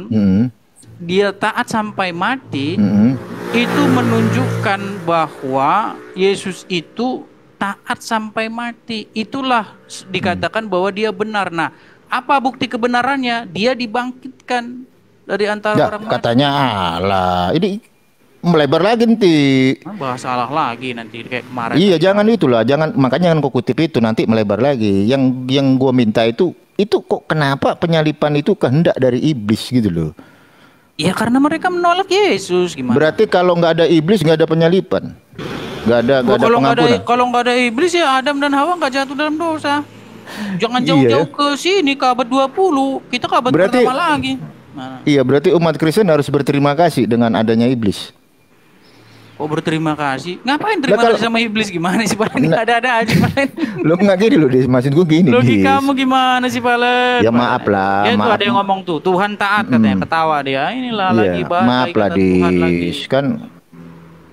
Hmm. dia taat sampai mati, Hmm. itu menunjukkan bahwa Yesus itu taat sampai mati. Itulah dikatakan bahwa dia benar. Nah, apa bukti kebenarannya? Dia dibangkitkan dari antara Ya, orang mati. katanya Allah. Ini melebar lagi nanti. Nah, bahas salah lagi nanti kayak kemarin Iya, lagi jangan bahas. itulah, jangan makanya jangan kau kutip itu nanti melebar lagi. Yang gua minta itu kok kenapa penyalipan itu kehendak dari iblis gitu loh. Ya karena mereka menolak Yesus, gimana? Berarti kalau nggak ada iblis nggak ada penyalipan, Wah, nggak ada pengampunan. kalau nggak ada iblis ya Adam dan Hawa nggak jatuh dalam dosa. Jangan Iya ya. jauh-jauh ke sini ke abad 20. Kita ke abad Berarti pertama lagi. Nah, iya berarti umat Kristen harus berterima kasih dengan adanya iblis. oh berterima kasih. Ngapain Lah terima kalau kasih sama iblis gimana sih Palen? nah, Ada aja Palen. lo nggak gini loh, Dis. Maksud gue gini, Logikamu Dis. gimana sih Palen? Ya maaf Palen. lah, Ya itu maaf. ada yang ngomong tuh, Tuhan taat katanya, Mm, ketawa dia. Inilah lagi iya, bahas maaf lagi lah, kata Tuhan Dis. lagi. Kan,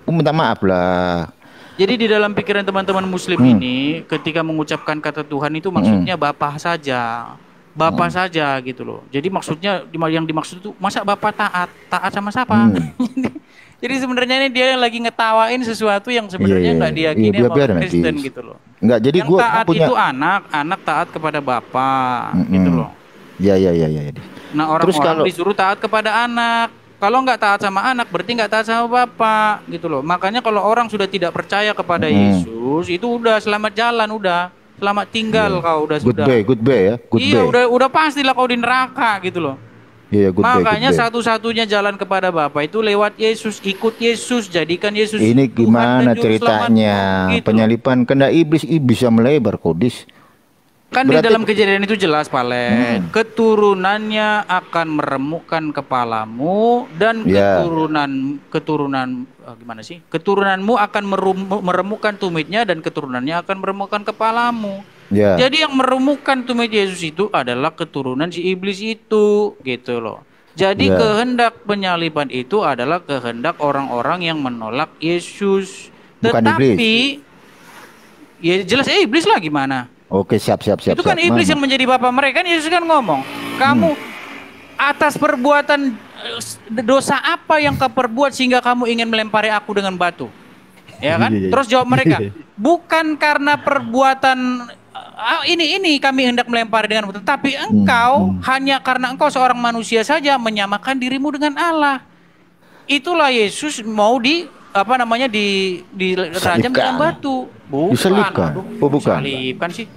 minta maaf lah. Jadi di dalam pikiran teman-teman muslim Hmm, ini ketika mengucapkan kata Tuhan itu mm, maksudnya Bapa saja. Bapa mm, saja gitu loh. Jadi maksudnya yang dimaksud itu masa Bapa taat? Taat sama siapa? mm. Jadi sebenarnya ini dia lagi ngetawain sesuatu yang Iya, sebenarnya iya, nggak iya, iya, diyakini sama biar orang nanti. Kristen gitu loh. Enggak, jadi Yang gua taat punya. itu anak, anak taat kepada Bapa gitu Mm-mm. loh. Ya, ya, ya, ya, ya. Dis. Nah Terus orang-orang kalau, disuruh taat kepada anak. Kalau nggak taat sama anak berarti nggak taat sama Bapa gitu loh. Makanya kalau orang sudah tidak percaya kepada mm, Yesus itu udah selamat jalan udah. Selamat iya, tinggal kau udah sudah. goodbye, goodbye ya, Iya goodbye. udah pastilah kau di neraka gitu loh. Iya, goodbye, Makanya goodbye. satu-satunya jalan kepada Bapa itu lewat Yesus, ikut Yesus, jadikan Yesus Ini Tuhan dan gimana juru ceritanya? selamatmu gitu loh. Penyalipan kena iblis, iblis yang melebar, Kodis. Kan di Berarti, dalam kejadian itu jelas Palen, mm, keturunannya akan meremukkan kepalamu dan ya, gimana sih? Keturunanmu akan meremukkan tumitnya dan keturunannya akan meremukkan kepalamu. ya, Jadi yang meremukkan tumit Yesus itu adalah keturunan si iblis itu, gitu loh. Jadi ya. kehendak penyaliban itu adalah kehendak orang-orang yang menolak Yesus. Bukan iblis. Tetapi ya jelas iblis lah gimana? Oke, siap, siap, siap, Itu kan siap. iblis yang menjadi bapak mereka. Kan Yesus kan ngomong, Hmm. kamu atas perbuatan dosa apa yang kau perbuat sehingga kamu ingin melempari aku dengan batu? Ya Iya, kan? iya, Terus jawab mereka, iya. bukan karena perbuatan ini kami hendak melempari dengan batu, tapi Hmm, engkau hmm. hanya karena engkau seorang manusia saja menyamakan dirimu dengan Allah. Itulah Yesus mau dirajam dengan Salibkan. batu. Bukan, Disalibkan. aduh, Oh, bukan. salibkan sih.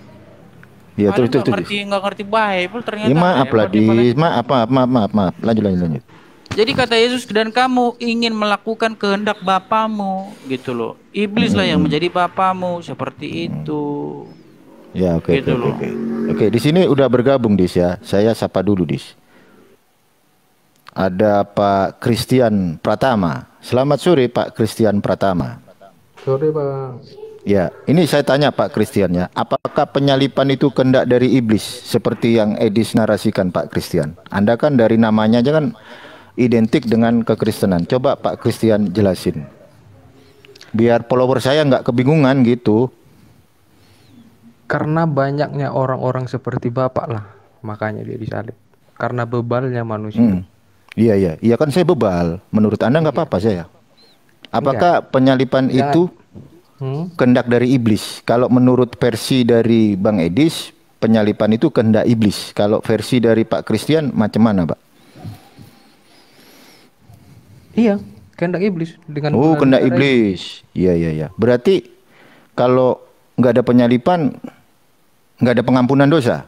Iya, Paling terus, terus, terus. nggak ngerti Bible Ya, ternyata maaf lah, hebat nih paling. Maaf, maaf, maaf, maaf, maaf. Lanjut, lanjut, lanjut. Jadi kata Yesus dan kamu ingin melakukan kehendak bapamu gitu loh. Iblis lah yang Hmm, menjadi bapamu seperti hmm. itu. Ya, oke, oke, Gitu oke, loh. oke. Oke, di sini udah bergabung, Dis ya. Saya sapa dulu, Dis. Ada Pak Christian Pratama. Selamat sore, Pak Christian Pratama. Sore Bang. Ya, ini saya tanya Pak Christian ya, apakah penyalipan itu kehendak dari iblis seperti yang Edis narasikan Pak Christian? Anda kan dari namanya aja kan identik dengan kekristenan. Coba Pak Christian jelasin. Biar follower saya nggak kebingungan gitu. Karena banyaknya orang-orang seperti Bapak lah, makanya dia disalib. Karena bebalnya manusia. Hmm. Iya, iya. Iya kan saya bebal. Menurut Anda nggak Iya. apa-apa saya. Enggak. Apakah penyalipan Jangan. itu Hmm? kehendak dari iblis? Kalau menurut versi dari Bang Edis, penyalipan itu kehendak iblis. Kalau versi dari Pak Christian macam mana, Pak? Iya, kehendak iblis dengan Oh, guna kehendak negara iblis. Iya, iya, iya. Berarti kalau nggak ada penyalipan, nggak ada pengampunan dosa.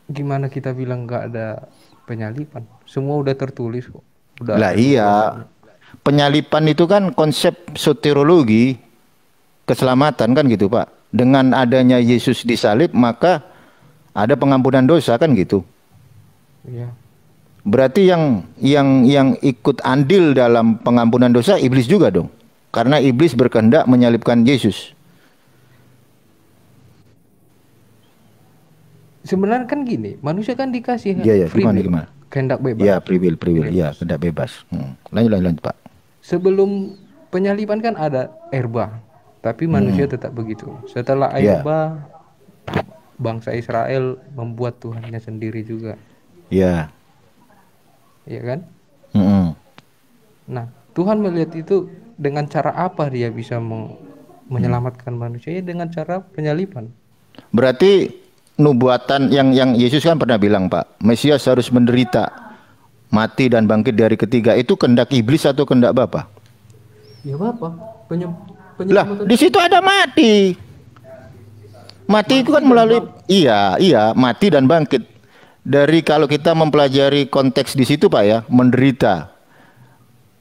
Gimana kita bilang nggak ada penyalipan? Semua udah tertulis kok. Udah Lah ada iya, perbuatannya. penyalipan itu kan konsep soteriologi, keselamatan kan gitu, Pak. Dengan adanya Yesus disalib, maka ada pengampunan dosa kan gitu. Iya. Berarti yang ikut andil dalam pengampunan dosa iblis juga dong. Karena iblis berkehendak menyalibkan Yesus. Sebenarnya kan gini, manusia kan dikasih Iya, ya, free gimana will, gimana? kehendak bebas. Ya, free will, ya, Bebas. kehendak bebas. Lanjut, lanjut, lanjut, Pak. Sebelum penyaliban kan ada air bah, tapi manusia tetap begitu. Setelah air Ya, bah, bangsa Israel membuat Tuhannya sendiri juga. ya. ya kan? Mm-mm. Nah, Tuhan melihat itu dengan cara apa dia bisa menyelamatkan manusia? Ya dengan cara penyaliban. Berarti nubuatan yang Yesus kan pernah bilang, Pak, Mesias harus menderita, mati dan bangkit dari ketiga. Itu kehendak iblis atau kehendak Bapa? Ya Bapak, Lah, di situ ada mati. Mati itu kan melalui iya, mati dan bangkit. Dari kalau kita mempelajari konteks di situ, Pak ya, menderita.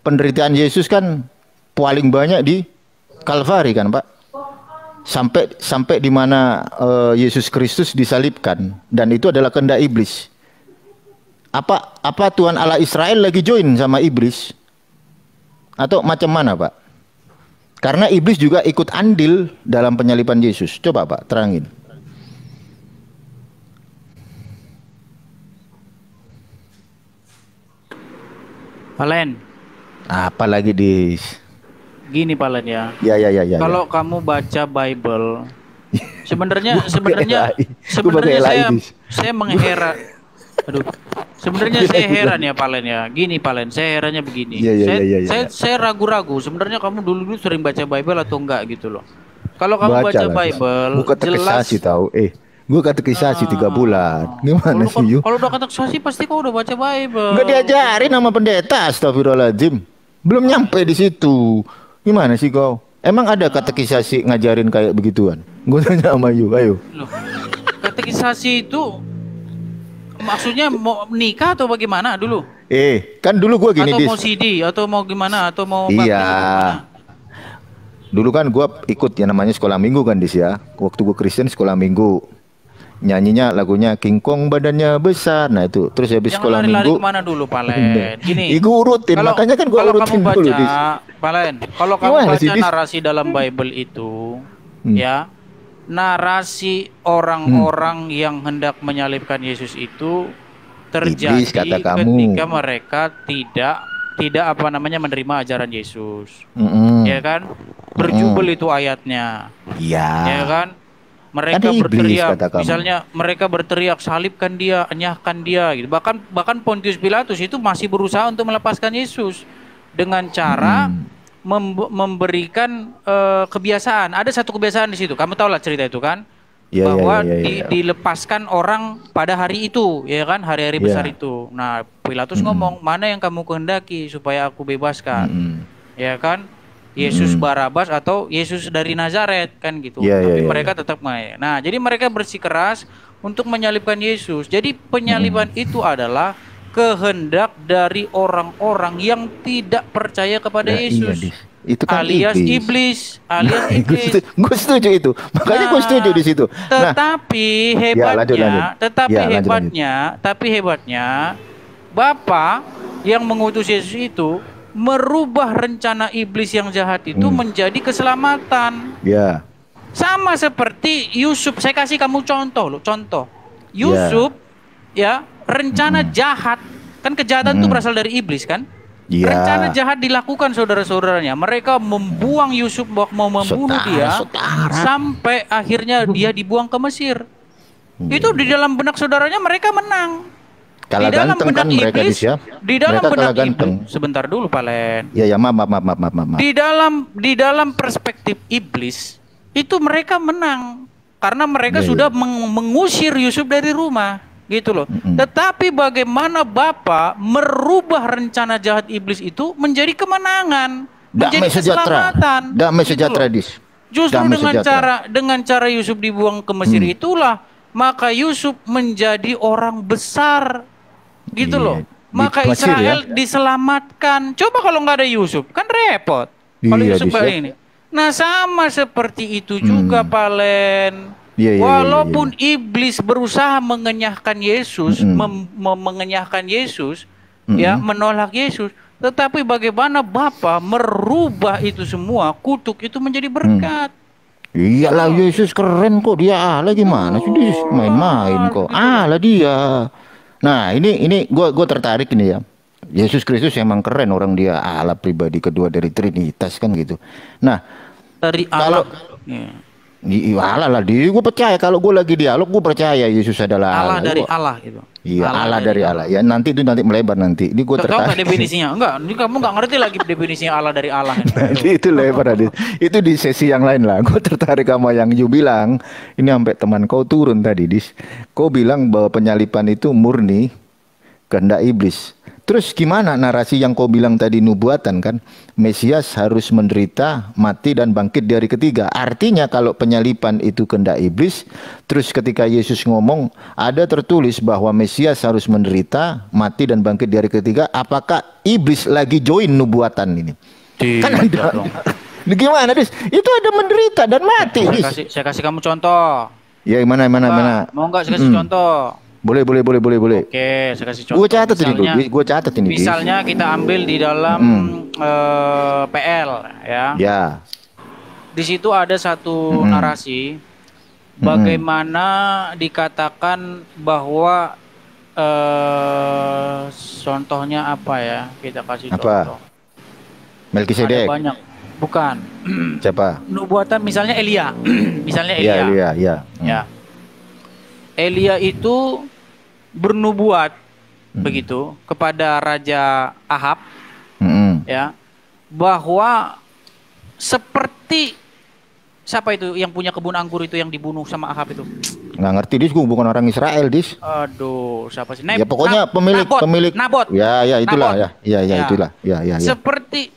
Penderitaan Yesus kan paling banyak di Kalvari kan, Pak? Sampai di mana Yesus Kristus disalibkan, dan itu adalah kehendak iblis. Apa Tuhan Allah Israel lagi join sama iblis? Atau macam mana, Pak? Karena iblis juga ikut andil dalam penyaliban Yesus. Coba, Pak, terangin. Palen, Apalagi di gini Palen ya. ya. Kalau kamu baca Bible, sebenarnya pakai saya Laidis. saya menghera. Aduh. Sebenarnya saya heran ya Palen ya. Gini Palen, saya herannya begini. Saya ragu-ragu. Sebenarnya kamu dulu sering baca Bible atau enggak gitu loh. Kalau kamu baca Bible, jelas tahu. Gue katekisasi 3 bulan. Gimana sih, Yu? Kalau udah katekisasi pasti kau udah baca Bible. Nggak diajarin sama pendeta, astagfirullahaladzim. Belum nyampe di situ. Gimana sih kau? Emang ada katekisasi ngajarin kayak begituan? Gue tanya sama Yu, ayo. Loh, katekisasi itu maksudnya mau nikah atau bagaimana dulu? Kan dulu gue gini, atau Dis. mau CD atau mau gimana atau mau Iya. Dulu kan gue ikut yang namanya sekolah minggu kan, Dis ya. Waktu gue Kristen sekolah minggu. Nyanyinya lagunya King Kong badannya besar. Nah itu. Terus habis sekolah minggu. Kemana dulu Palen? Gini. Gue urutin. Makanya kan gue urutin baca, dulu, Dis. Palen, kalau kamu baca narasi dalam Bible itu, ya, narasi orang-orang yang hendak menyalibkan Yesus itu terjadi Iblis, kata kamu. ketika mereka tidak menerima ajaran Yesus. Ya kan? Berjubel itu ayatnya. Iya. Ya kan? Mereka berteriak, misalnya mereka berteriak salibkan dia, enyahkan dia gitu. Bahkan Pontius Pilatus itu masih berusaha untuk melepaskan Yesus dengan cara memberikan kebiasaan. Ada satu kebiasaan di situ. Kamu tahu lah cerita itu kan? Bahwa dilepaskan orang pada hari itu, ya kan? Hari-hari besar itu. Nah, Pilatus ngomong, "Mana yang kamu kehendaki supaya aku bebaskan?" Ya kan? Yesus Barabas atau Yesus dari Nazaret kan gitu. Tapi mereka tetap main. Nah, jadi mereka bersikeras untuk menyalibkan Yesus. Jadi penyaliban itu adalah kehendak dari orang-orang yang tidak percaya kepada Yesus. Itu kan alias iblis. Gue setuju itu. Makanya gue setuju di situ. Tetapi hebatnya, Bapa yang mengutus Yesus itu merubah rencana iblis yang jahat itu menjadi keselamatan. Ya. Sama seperti Yusuf. Saya kasih kamu contoh. Yusuf, ya, rencana jahat. Kan kejahatan itu berasal dari iblis kan? Rencana jahat dilakukan saudara-saudaranya. Mereka membuang Yusuf, mau membunuh dia, sampai akhirnya dia dibuang ke Mesir. Itu di dalam benak saudaranya mereka menang. Kalah di dalam ganteng benak kan mereka iblis, di dalam benak iblis, sebentar dulu Palen. Ya maaf. Di dalam perspektif iblis itu mereka menang karena mereka sudah mengusir Yusuf dari rumah, gitu loh. Tetapi bagaimana Bapa merubah rencana jahat iblis itu menjadi kemenangan, menjadi keselamatan, damai sejahtera, Dis. Justru dengan cara Yusuf dibuang ke Mesir itulah maka Yusuf menjadi orang besar. Gitu loh. Maka Israel diselamatkan. Coba kalau nggak ada Yusuf, kan repot. Kalau Yusuf ini. Nah, sama seperti itu juga Palen. Walaupun iblis berusaha mengenyahkan Yesus, mengenyahkan Yesus, ya, menolak Yesus, tetapi bagaimana Bapa merubah itu semua, kutuk itu menjadi berkat. Iyalah, Yesus keren kok, dia Allah gimana sih, dia main-main kok. Allah dia. Nah, ini gue tertarik ini ya. Yesus Kristus emang keren, orang dia Allah pribadi kedua dari Trinitas kan gitu. Nah, dari Allah. Alah lah, gue percaya kalau gue lagi dialog, gue percaya Yesus adalah Allah dari Gua- Allah gitu. Iya, Allah dari Allah. Ya nanti melebar nanti. Ini gue Tahu nggak tertarik. definisinya? Enggak, ini kamu nggak ngerti lagi definisinya Allah dari Allah. Nanti itu lebar Adis. Itu di sesi yang lain lah. Gue tertarik sama yang you bilang. Ini sampai teman kau turun tadi, Dis. Kau bilang bahwa penyalipan itu murni kehendak iblis. Terus gimana narasi yang kau bilang tadi nubuatan kan? Mesias harus menderita, mati dan bangkit dari ketiga. Artinya kalau penyalipan itu kehendak iblis, terus ketika Yesus ngomong ada tertulis bahwa Mesias harus menderita, mati dan bangkit dari ketiga, apakah iblis lagi join nubuatan ini? Kan ada. Ini gimana, Dis? Itu ada menderita dan mati, Dis. Saya kasih kamu contoh. Ya mana. Mau nggak saya kasih contoh? Boleh. Oke, saya kasih contoh. Gue catat ini dulu. Gue catat ini. Dis. Misalnya kita ambil di dalam PL ya. Ya. Di situ ada satu narasi bagaimana dikatakan bahwa contohnya apa ya? Kita kasih Apa? contoh. Melkisedek. Ada banyak. Bukan. Siapa? Nubuatan misalnya Elia. Misalnya Elia. Iya. Ya. Elia itu bernubuat begitu kepada Raja Ahab ya, bahwa seperti siapa itu yang punya kebun anggur itu yang dibunuh sama Ahab itu? Nggak ngerti, Dis. Gue bukan orang Israel, Dis. Aduh, siapa sih? Ya pokoknya pemilik. Nabot. Ya itulah. Nabot. Ya itulah. Ya.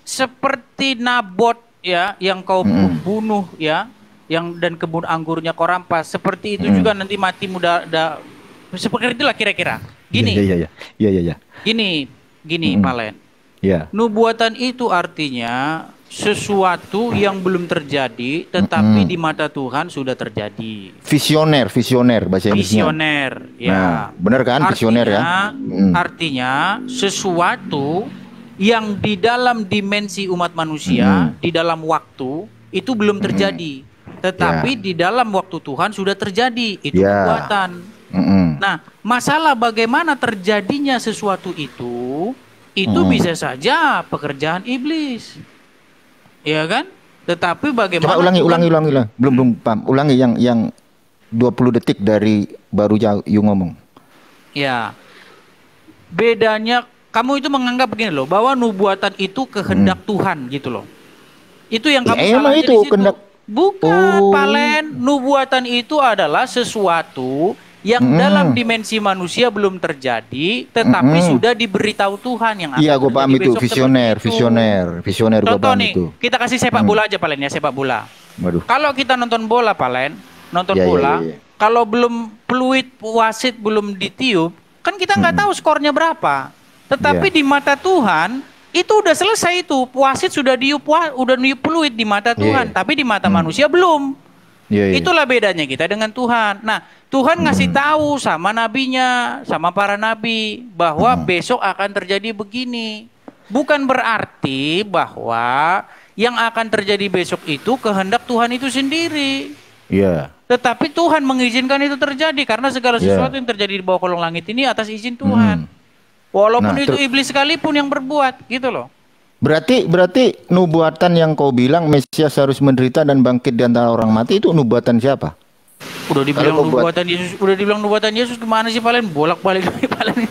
Seperti Nabot ya, yang kau bunuh ya, yang dan kebun anggurnya kau rampas. Seperti itu juga nanti mati muda. Seperti itulah kira-kira. Gini. Iya. Gini, Palen. Ya. Nubuatan itu artinya sesuatu yang belum terjadi, tetapi di mata Tuhan sudah terjadi. Visioner bahasa Inggrisnya. Visioner, ya. Nah, benar kan, visioner ya? Artinya sesuatu yang di dalam dimensi umat manusia, di dalam waktu itu belum terjadi, tetapi di dalam waktu Tuhan sudah terjadi. Itu nubuatan. Nah, masalah bagaimana terjadinya sesuatu itu bisa saja pekerjaan iblis. Ya kan? Tetapi bagaimana? Coba ulangi. Belum paham. Ulangi yang 20 detik dari baru you ngomong. Ya. Bedanya kamu itu menganggap begini loh, bahwa nubuatan itu kehendak Tuhan gitu loh. Itu yang kamu emang salahnya itu di situ. kehendak. Bukan, Palen. Nubuatan itu adalah sesuatu yang dalam dimensi manusia belum terjadi, tetapi sudah diberitahu Tuhan yang akan Iya, gue paham terjadi itu. besok Visioner. Gue Contoh paham nih, itu. kita kasih sepak bola aja, Palen ya, sepak bola. Waduh. Kalau kita nonton bola, Palen, Iya. kalau belum peluit wasit belum ditiup, kan kita nggak tahu skornya berapa. Tetapi di mata Tuhan itu udah selesai itu, wasit sudah niup peluit di mata Tuhan, tapi di mata manusia belum. Itulah bedanya kita dengan Tuhan. Nah, Tuhan ngasih tahu sama nabinya, sama para nabi bahwa besok akan terjadi begini. Bukan berarti bahwa yang akan terjadi besok itu kehendak Tuhan itu sendiri. Iya. Tetapi Tuhan mengizinkan itu terjadi karena segala sesuatu yang terjadi di bawah kolong langit ini atas izin Tuhan. Walaupun itu iblis sekalipun yang berbuat, gitu loh. Berarti nubuatan yang kau bilang Mesias harus menderita dan bangkit di antara orang mati itu nubuatan siapa? Udah dibilang nubuatan Yesus, gimana sih Palen? Bolak-balik Palen.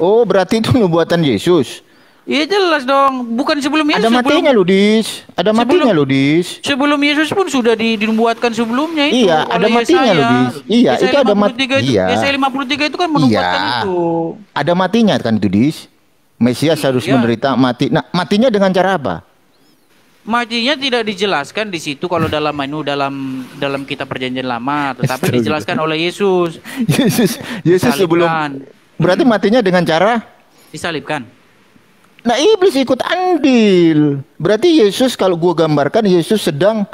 Oh, berarti itu nubuatan Yesus. Iya jelas dong, bukan sebelum Yesus. Ada matinya loh, Dis. Ada matinya loh, Dis. Sebelum Yesus pun sudah dinubuatkan sebelumnya itu. Iya, ada matinya loh, Dis. Iya, itu ada matinya. Iya. Yesaya 53 itu kan menubuatkan itu. Ada matinya kan itu, Dis. Mesias harus menderita mati. Nah, matinya dengan cara apa? Matinya tidak dijelaskan di situ kalau dalam dalam kitab Perjanjian Lama, tetapi dijelaskan oleh Yesus. Yesus sebelum. Berarti matinya dengan cara disalibkan. Nah, iblis ikut andil. Berarti Yesus, kalau gua gambarkan Yesus sedang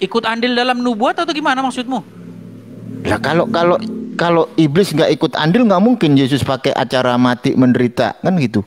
ikut andil dalam nubuat atau gimana maksudmu? Lah kalau iblis nggak ikut andil, nggak mungkin Yesus pakai acara mati menderita kan gitu.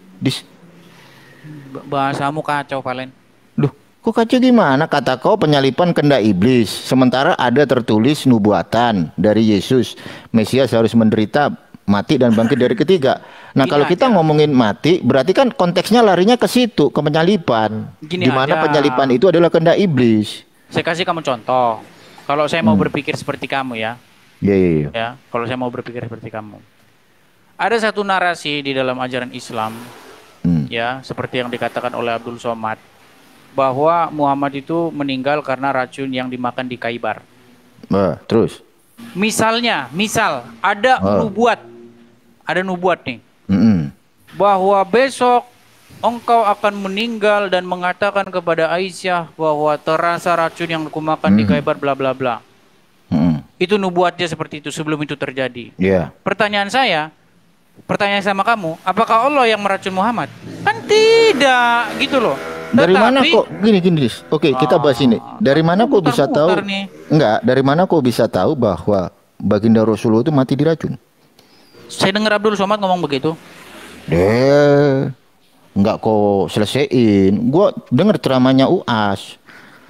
Bahasamu kacau, Palen. Duh, kok kacau gimana? Kata kau penyalipan kehendak iblis. Sementara ada tertulis nubuatan dari Yesus. Mesias harus menderita, mati dan bangkit dari ketiga. Nah, kalau kita ngomongin mati, berarti kan konteksnya larinya ke situ, ke penyalipan. Di mana penyalipan itu adalah kehendak iblis. Saya kasih kamu contoh. Kalau saya mau berpikir seperti kamu ya. Iya, iya, iya. Ya, kalau saya mau berpikir seperti kamu. Ada satu narasi di dalam ajaran Islam, ya, seperti yang dikatakan oleh Abdul Somad, bahwa Muhammad itu meninggal karena racun yang dimakan di Khaybar. Terus? Misal ada nubuat nih, bahwa besok engkau akan meninggal dan mengatakan kepada Aisyah bahwa terasa racun yang kumakan di Khaybar bla bla bla. Itu nubuatnya seperti itu sebelum itu terjadi. Pertanyaan sama kamu, apakah Allah yang meracun Muhammad? Kan tidak, gitu loh. Dari mana kok gini? Oke, kita bahas ini. Dari mana kok bisa tahu? Dari mana kok bisa tahu bahwa baginda Rasulullah itu mati diracun? Saya dengar Abdul Somad ngomong begitu. Enggak kok selesaiin. Gua dengar ceramahnya UAS.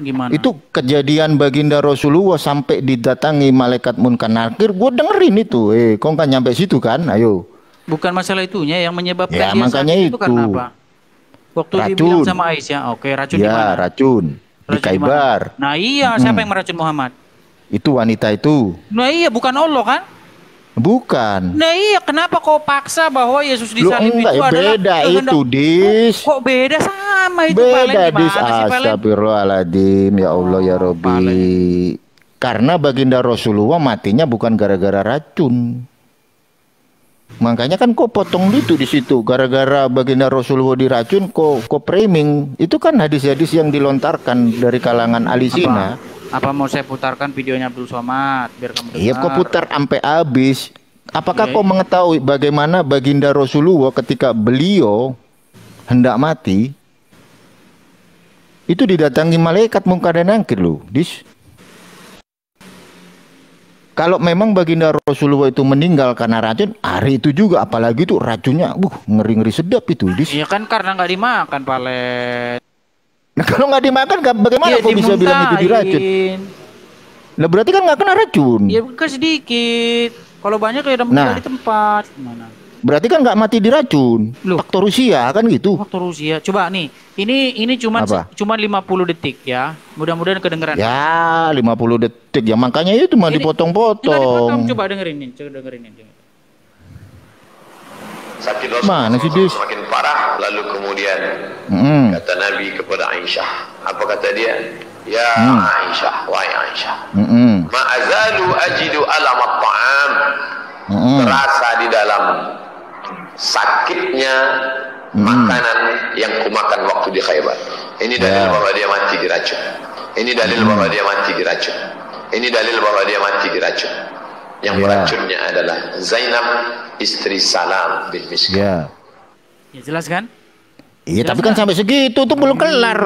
Gimana? Itu kejadian baginda Rasulullah sampai didatangi malaikat Munkar Nakir. Gua dengerin itu. Kok nggak nyampe situ kan? Ayo. Bukan masalah itunya yang menyebabkan ya, dia makanya sakit itu karena apa? Waktu racun. dibilang sama Aisyah, oke, racun di mana? Racun di Khaybar. Nah iya, siapa yang meracun Muhammad? Itu wanita itu. Nah iya, bukan Allah kan? Bukan. Nah iya, kenapa kau paksa bahwa Yesus disalib itu adalah beda itu, Dis. Kok beda sama itu? Beda, Dis. Astagfirullahaladzim. Ya Allah, ya Rabbi. Karena baginda Rasulullah matinya bukan gara-gara racun. Makanya kan kok potong itu di situ. Gara-gara baginda Rasulullah diracun, kok framing. Itu kan hadis-hadis yang dilontarkan dari kalangan Alisina. Apa mau saya putarkan videonya Abdul Somad biar kamu dengar? Iya, kok putar sampai habis. Apakah kau mengetahui bagaimana baginda Rasulullah ketika beliau hendak mati itu didatangi malaikat Munkar dan Nakir loh, Dis. Kalau memang baginda Rasulullah itu meninggal karena racun, hari itu juga apalagi itu racunnya, ngeri-ngeri sedap itu, Dis. Iya kan karena nggak dimakan, Palen. Nah kalau nggak dimakan, bagaimana kok bisa bilang itu diracun? Nah berarti kan nggak kena racun. Iya kan sedikit. Kalau banyak ya udah meninggal di tempat. Gimana? Berarti kan nggak mati diracun. Faktor usia kan gitu. Faktor usia. Coba nih, ini cuma 50 detik ya. Mudah-mudahan kedengeran. Ya 50 detik ya, makanya itu mah dipotong-potong. Coba dengerin ini. Sakit Rasulullah semakin parah, lalu kemudian kata Nabi kepada Aisyah, apa kata dia? Ya Aisyah, wahai Aisyah, ma'azalu ajidu alam at-ta'am, terasa di dalam sakitnya makanan yang kumakan waktu di Khaybar. Ini dalil bahwa dia mati diracun. Ini dalil bahwa dia mati diracun. Ini dalil bahwa dia mati diracun. Yang meracunnya adalah Zainab, istri Salam bin Miskin. Ya jelas kan? Iya, tapi kan sampai segitu tuh belum kelar.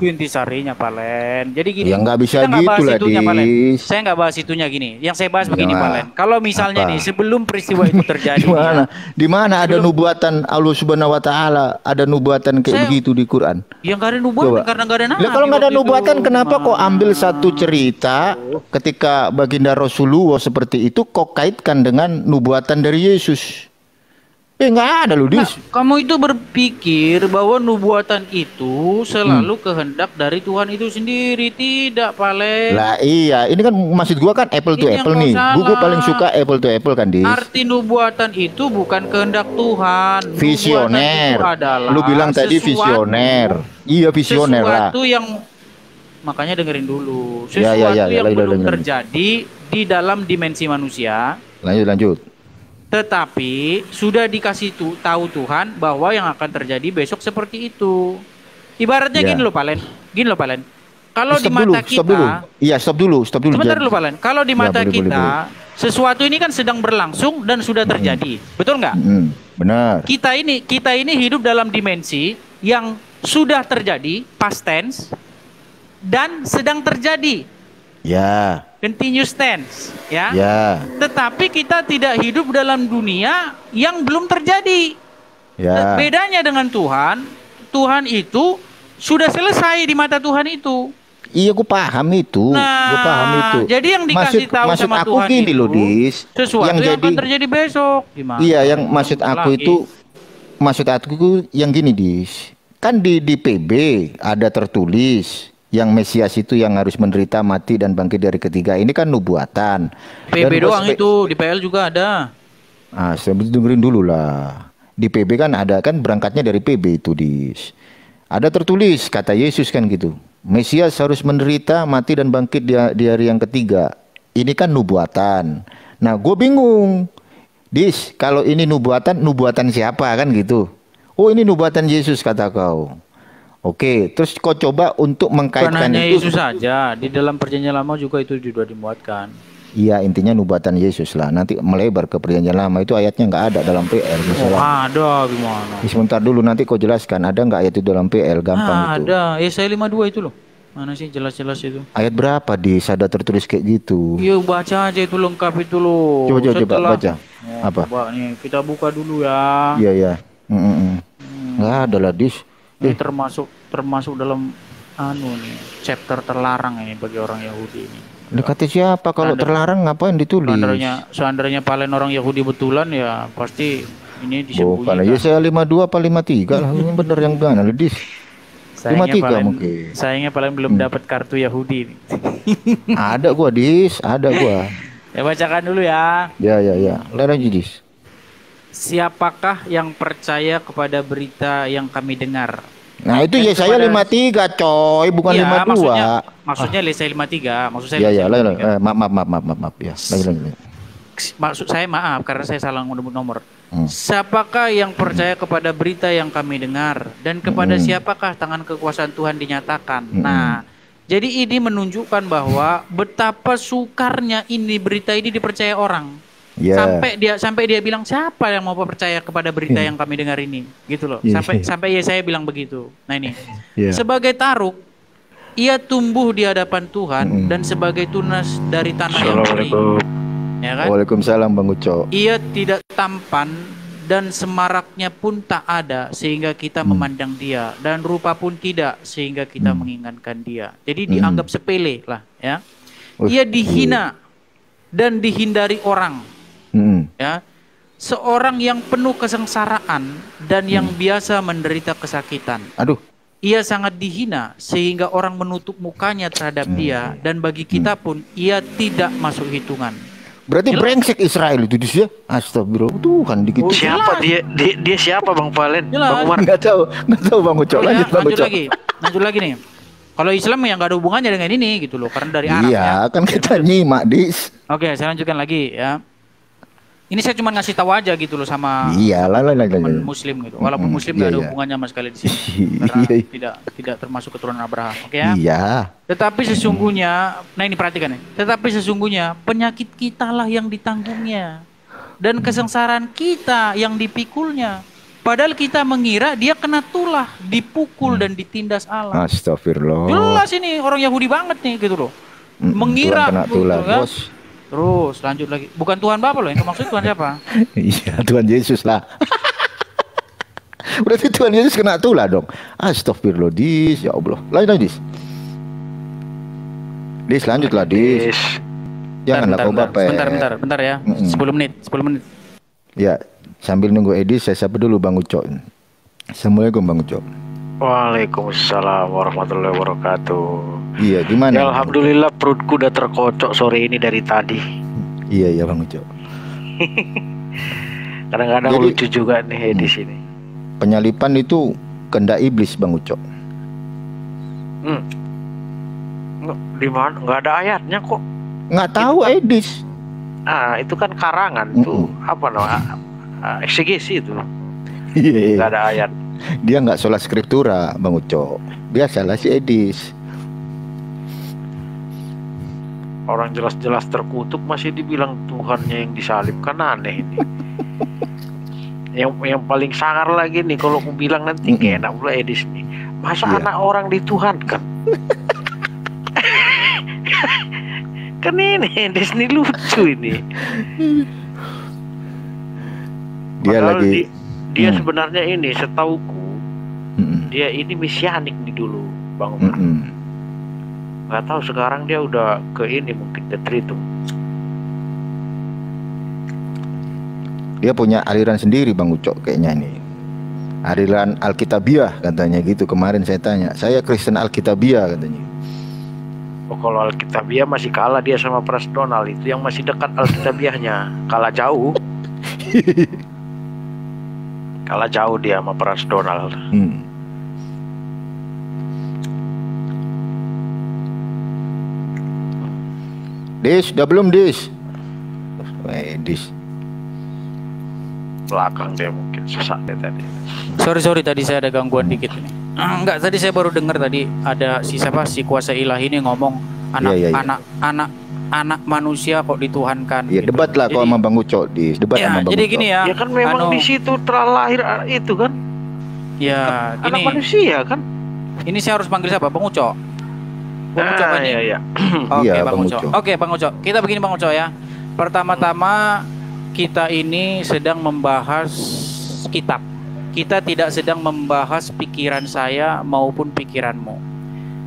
Itu intisarinya, Palen. Jadi gini. Ya nggak bisa gitu lah, Dis. Saya nggak bahas itunya gini. Yang saya bahas begini, Palen. Kalau misalnya nih sebelum peristiwa itu terjadi. Di mana ada nubuatan Allah Subhanahu Wa Taala, ada nubuatan kayak begitu di Quran? Yang nggak ada nubuatan karena nggak ada nabi. Kalau nggak ada nubuatan, kenapa kok ambil satu cerita ketika baginda Rasulullah seperti itu, kok kaitkan dengan nubuatan dari Yesus? Nggak ada loh, Dis. Kamu itu berpikir bahwa nubuatan itu selalu kehendak dari Tuhan itu sendiri. Tidak, Palen. Lah iya, ini kan maksud gua kan apple to apple nih. Gua paling suka apple to apple kan, Dis. Arti nubuatan itu bukan kehendak Tuhan. Visioner. Lu bilang tadi visioner. Iya, visioner lah. Sesuatu yang, makanya dengerin dulu. Sesuatu yang belum terjadi di dalam dimensi manusia. Lanjut. Tetapi sudah dikasih tahu Tuhan bahwa yang akan terjadi besok seperti itu. Ibaratnya gini loh, Palen. Kalau di mata kita, stop dulu. Sebentar dulu, Palen. Kalau di mata kita, sesuatu ini kan sedang berlangsung dan sudah terjadi. Betul nggak? Benar. Kita ini hidup dalam dimensi yang sudah terjadi, past tense, dan sedang terjadi. Ya. Continuous tense, ya. Tetapi kita tidak hidup dalam dunia yang belum terjadi. Bedanya dengan Tuhan itu sudah selesai di mata Tuhan itu. Iya, gue paham itu. Jadi yang dikasih tahu sama Tuhan gini itu loh, Dis, sesuatu yang akan terjadi besok. Gimana? Iya, yang maksud aku yang gini, Dis. Kan di PB ada tertulis Yang Mesias itu yang harus menderita, mati dan bangkit dari ketiga. Ini kan nubuatan. PB Dan doang itu, di PL juga ada. Ah, dengerin dulu lah. Di PB kan ada, kan berangkatnya dari PB itu ada tertulis kata Yesus kan gitu. Mesias harus menderita, mati dan bangkit di hari yang ketiga. Ini kan nubuatan. Nah, gue bingung. Kalau ini nubuatan siapa kan gitu? Oh, ini nubuatan Yesus kata kau. Oke, terus kau coba untuk Bukan mengkaitkan hanya itu. Yesus saja, di dalam perjanjian lama juga itu sudah dimuatkan. Iya, intinya nubuatan Yesus lah. Nanti melebar ke perjanjian lama itu ayatnya nggak ada dalam PL. Oh, ada gimana? Sebentar dulu nanti kau jelaskan. Ada nggak ayat itu dalam PL? Gampang itu. Ada, Yesaya 52 itu loh. Mana sih jelas-jelas itu? Ayat berapa ada tertulis kayak gitu? Iya, baca aja itu lengkap itu loh. Coba baca. Oh, Apa? Coba nih, kita buka dulu ya. Iya ya. Nggak ada lah Ini termasuk dalam nih, chapter terlarang ini bagi orang Yahudi ini. Kata siapa kalau terlarang ngapain ditulis? Seandainya paling orang Yahudi betulan ya pasti ini Bukan, disembunyikan. ya saya 52 apa 53 lah. Ini bener yang mana Ledis? 53 mungkin. Sayangnya paling belum dapat kartu Yahudi ini. Ada gua ada gua. Ya bacakan dulu ya. Ya. Lanjut Dis. Siapakah yang percaya kepada berita yang kami dengar? Nah itu Yesaya 53 coy, bukan Iya, 52. Maksudnya Yesaya 53. Maksud saya Iya, Yesaya 53. maaf ya. Lagi. Maksud saya maaf karena saya salah menyebut nomor. Siapakah yang percaya kepada berita yang kami dengar dan kepada siapakah tangan kekuasaan Tuhan dinyatakan? Nah, jadi ini menunjukkan bahwa betapa sukarnya ini berita ini dipercaya orang. Yeah. Sampai dia bilang siapa yang mau percaya kepada berita yang kami dengar ini, gitu loh. Sampai Yesaya bilang begitu. Nah ini sebagai taruk, ia tumbuh di hadapan Tuhan dan sebagai tunas dari tanah yang kering. Ya kan? Waalaikumsalam Bang Uco. Ia tidak tampan dan semaraknya pun tak ada sehingga kita memandang dia dan rupa pun tidak sehingga kita mengingatkan dia. Jadi dianggap sepele lah ya. Ia dihina dan dihindari orang. Ya, seorang yang penuh kesengsaraan dan yang biasa menderita kesakitan. Aduh. Ia sangat dihina sehingga orang menutup mukanya terhadap dia dan bagi kita pun ia tidak masuk hitungan. Berarti brengsek Israel itu dia. Astagfirullah, Tuhan dikit. Siapa dia siapa Bang Valen? Jelas. Bang Umar. Enggak tahu Bang Uco. Lanjut lagi nih. Kalau Islam yang nggak ada hubungannya dengan ini gitu loh, karena dari Arab ya. Iya, kan kita nyimak Dis. Oke, saya lanjutkan lagi ya. Ini saya cuma ngasih tahu aja gitu loh sama teman Muslim gitu. Walaupun Muslim nggak ada hubungannya sama sekali di sini, karena tidak termasuk keturunan Abraham. Oke ya. Iya. Tetapi sesungguhnya, nah ini perhatikan nih. Tetapi sesungguhnya penyakit kita lah yang ditanggungnya dan kesengsaraan kita yang dipikulnya. Padahal kita mengira dia kena tulah, dipukul dan ditindas Allah. Astagfirullah. Jelas ini orang Yahudi banget nih gitu loh. Mengira Tuhan kena tulah, kan? Bos. Terus lanjut lagi. Bukan Tuhan Bapa loh, yang maksud Tuhan siapa? Iya, Tuhan Yesus lah. Berarti Tuhan Yesus kena tulah dong. Astagfirullah, Dis, ya Allah. Lanjut, Dis, lanjutlah, Dis. Janganlah kau baper. Bentar ya. 10 menit. Ya, sambil nunggu Edis, saya sapa dulu Bang Uco. Assalamualaikum Bang Uco. Waalaikumsalam warahmatullahi wabarakatuh. Iya, gimana? Ya, alhamdulillah perutku udah terkocok sore ini dari tadi. Iya Bang Uco. Kadang-kadang lucu juga nih di sini. Penyalipan itu kehendak iblis Bang Uco. Di mana? Nggak ada ayatnya kok. Nggak tahu Edis. Itu kan karangan tuh apa namanya? Eksegesi itu. Iya. Nggak ada ayat. Dia nggak sholat skriptura Bang Uco. Biasalah si Edis. Orang jelas-jelas terkutuk masih dibilang Tuhannya yang disalib, kan aneh ini. yang paling sangar lagi nih kalau aku bilang nanti kayak enak pula Edis nih. Masa anak orang dituhankan? Kan ini Edis nih lucu ini. Dia sebenarnya ini setauku dia ini mesianik nih dulu Bang Umar. Nggak tahu sekarang dia udah ke ini mungkin ke Tritum. Dia punya aliran sendiri Bang Ucok kayaknya ini. Aliran Alkitabiah katanya gitu. Kemarin saya tanya, saya Kristen Alkitabiah katanya. Oh, kalau Alkitabiah masih kalah dia sama Pras Donald. Itu yang masih dekat Alkitabiahnya. Kalah jauh. Kalah jauh dia sama Pras Donald. Dis, udah belum Dis? Dis. Belakang dia mungkin susah deh tadi. Sorry tadi saya ada gangguan dikit ini. Enggak, tadi saya baru dengar tadi ada si kuasa ilahi ini ngomong anak manusia kok dituhankan. Iya, gitu. Debat lah kok sama Bang Uco di debat sama Bang Jadi Uco. gini ya. Ya kan memang di situ telah lahir itu kan. Ya, anak manusia kan. Ini saya harus panggil siapa? Bang Uco. Bang Uco kan ini. Iya. Oke, Iya, Bang Uco. Oke, Bang Uco. Kita begini Bang Uco ya. Pertama-tama kita ini sedang membahas kitab. Kita tidak sedang membahas pikiran saya maupun pikiranmu.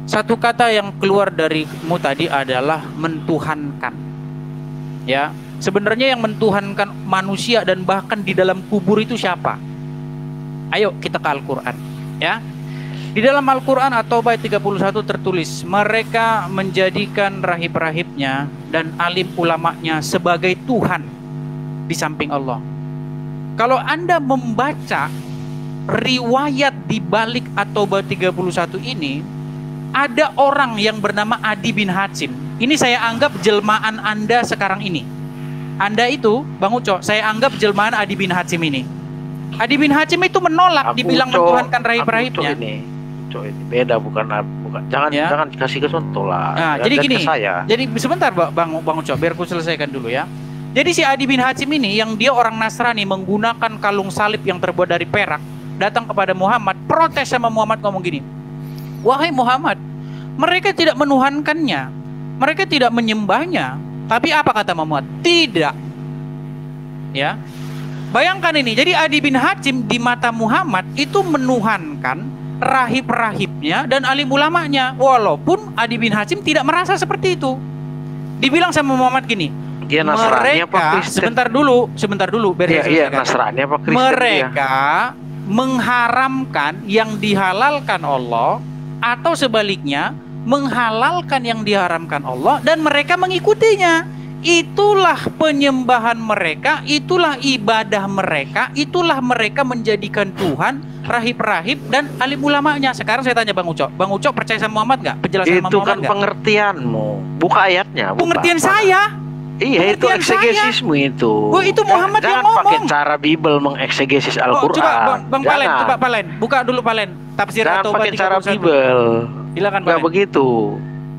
Satu kata yang keluar darimu tadi adalah mentuhankan. Ya, sebenarnya yang mentuhankan manusia dan bahkan di dalam kubur itu siapa? Ayo kita ke Al-Qur'an, ya. Di dalam Al-Qur'an At-Taubah 31 tertulis, mereka menjadikan rahib-rahibnya dan alim ulamanya sebagai Tuhan di samping Allah. Kalau Anda membaca riwayat di balik At-Taubah 31 ini, ada orang yang bernama Adi bin Hatim. Ini saya anggap jelmaan Anda sekarang ini. Anda itu, Bang Uco, saya anggap jelmaan Adi bin Hatim ini. Adi bin Hatim itu menolak dibilang mentuhankan rahib-rahibnya. Ini beda, bukan. Jangan kasih ke contoh lah. Nah, jadi gini. Jadi sebentar Bang Uco, biar aku selesaikan dulu ya. Jadi si Adi bin Hatim ini yang dia orang Nasrani menggunakan kalung salib yang terbuat dari perak, datang kepada Muhammad, protes sama Muhammad ngomong gini. Wahai Muhammad, mereka tidak menuhankannya, mereka tidak menyembahnya. Tapi apa kata Muhammad? Tidak. Ya, bayangkan ini. Jadi Adi bin Hatim di mata Muhammad itu menuhankan rahib-rahibnya dan alim ulamanya, walaupun Adi bin Hatim tidak merasa seperti itu. Dibilang sama Muhammad gini, dia Nasrani apa Kristen? Sebentar dulu. Iya, Nasrani apa Kristen? Mereka mengharamkan yang dihalalkan Allah, atau sebaliknya menghalalkan yang diharamkan Allah dan mereka mengikutinya. Itulah penyembahan mereka, itulah ibadah mereka, itulah mereka menjadikan Tuhan rahib-rahib dan alim ulamanya. Sekarang saya tanya Bang Uco percaya sama Muhammad nggak? Penjelasan itu Muhammad kan nggak? Pengertianmu, buka ayatnya. Pengertian saya. Iya, itu eksegesismu itu. Itu Muhammad yang ngomong. Pakai cara Bible mengeksegesis Al-Qur'an. Coba Bang Palen, buka dulu Palen. Tafsir Jangan At-Taubah 31. pakai cara Bible. Silakan Palen. Enggak begitu.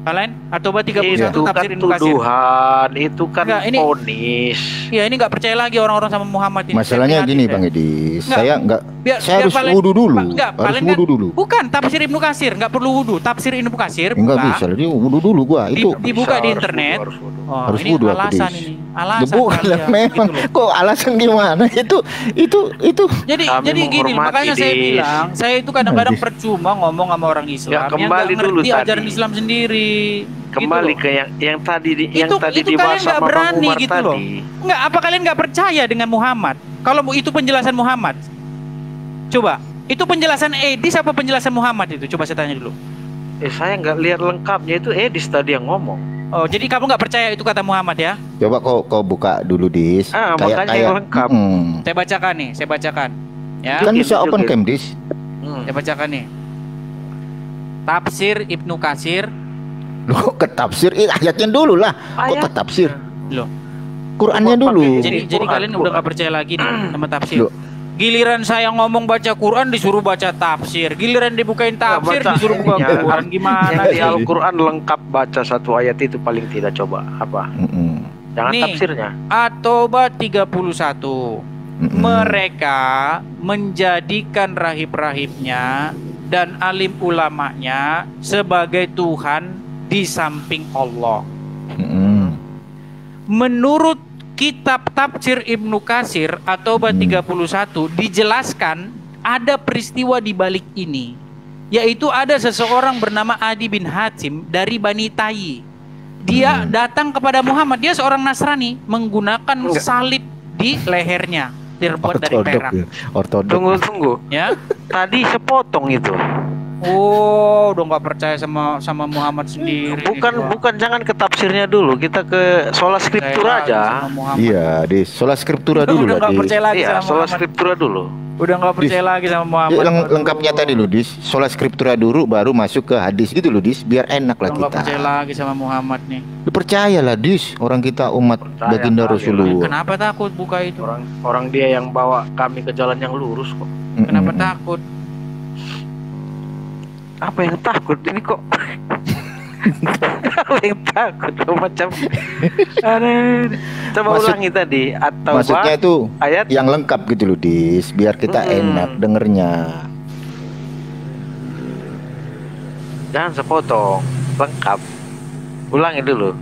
Palen, At-Taubah 31 itu tafsir kan Ibnu Katsir. Tuduhan, itu kan vonis. Ya, ini nggak percaya lagi orang-orang sama Muhammad ini. Masalahnya gini Bang Edi, saya harus wudu dulu. Harus wudu dulu. Bukan, tafsir Ibnu Katsir, nggak perlu wudu. Tafsir Ibnu Katsir enggak bisa, jadi wudu dulu gua. Itu dibuka di internet. Harus wudu alasan ini. Alasan memang gitu. Kok alasan gimana? Itu. Jadi gini, makanya saya bilang, saya itu kadang-kadang percuma ngomong sama orang Islam ya, yang nggak ngerti ajaran Islam sendiri. Kembali gitu ke yang tadi itu dibahas kalian nggak sama berani Bang Umar gitu tadi. loh. Nggak, apa kalian nggak percaya dengan Muhammad? Kalau itu penjelasan Muhammad, coba itu penjelasan Edis apa penjelasan Muhammad itu? Coba saya tanya dulu. Saya nggak lihat lengkapnya, itu Edis tadi yang ngomong. Oh, jadi kamu nggak percaya itu kata Muhammad ya? Coba kau buka dulu Dis. Makanya yang lengkap. Saya bacakan. Ya. Kan bisa open cam Dis. Saya bacakan nih. Tafsir Ibnu Katsir. Loh, ke tafsir ayatnya dulu lah. Kok ke tafsir? Loh. Qurannya dulu. Jadi kalian udah nggak percaya lagi nih sama tafsir. Loh. Giliran saya ngomong baca Quran disuruh baca tafsir. Giliran dibukain tafsir disuruh buka Quran. Gimana di Al-Quran lengkap baca satu ayat itu paling tidak, coba apa? Jangan nih, tafsirnya. At-Taubah 31. Mereka menjadikan rahib-rahibnya dan alim ulamanya sebagai Tuhan di samping Allah. Menurut kitab tafsir Ibnu Katsir atau At-Taubah 31 dijelaskan ada peristiwa di balik ini, yaitu ada seseorang bernama Adi bin Hatim dari Bani Tayy. Dia datang kepada Muhammad, dia seorang Nasrani menggunakan salib di lehernya. terbuat dari perak. Ya. Ortodok. Tunggu. Ya. Tadi sepotong itu. Oh, udah nggak percaya sama Muhammad sendiri. Bukan, jangan ke tafsirnya dulu. Kita ke sola scriptura aja. Iya, di sola scriptura dulu udah lah. Nggak percaya lagi iya, sama sola Muhammad. scriptura dulu. Udah nggak percaya lagi sama Muhammad. Lengkapnya tadi loh, Dis. Sola scriptura dulu, baru masuk ke hadis gitu loh, Dis. Biar enak lah Udah kita. nggak percaya lagi sama Muhammad nih. Percayalah, Dis. Orang kita umat baginda Rasulullah. Kenapa takut buka itu? Orang dia yang bawa kami ke jalan yang lurus kok. Kenapa takut? Apa yang takut ini kok? Apa yang takut? Macam coba ulangi tadi. Atau maksudnya itu ayat yang lengkap gitu loh, Dis. Biar kita enak dengernya. Jangan sepotong, lengkap. Ulangi dulu.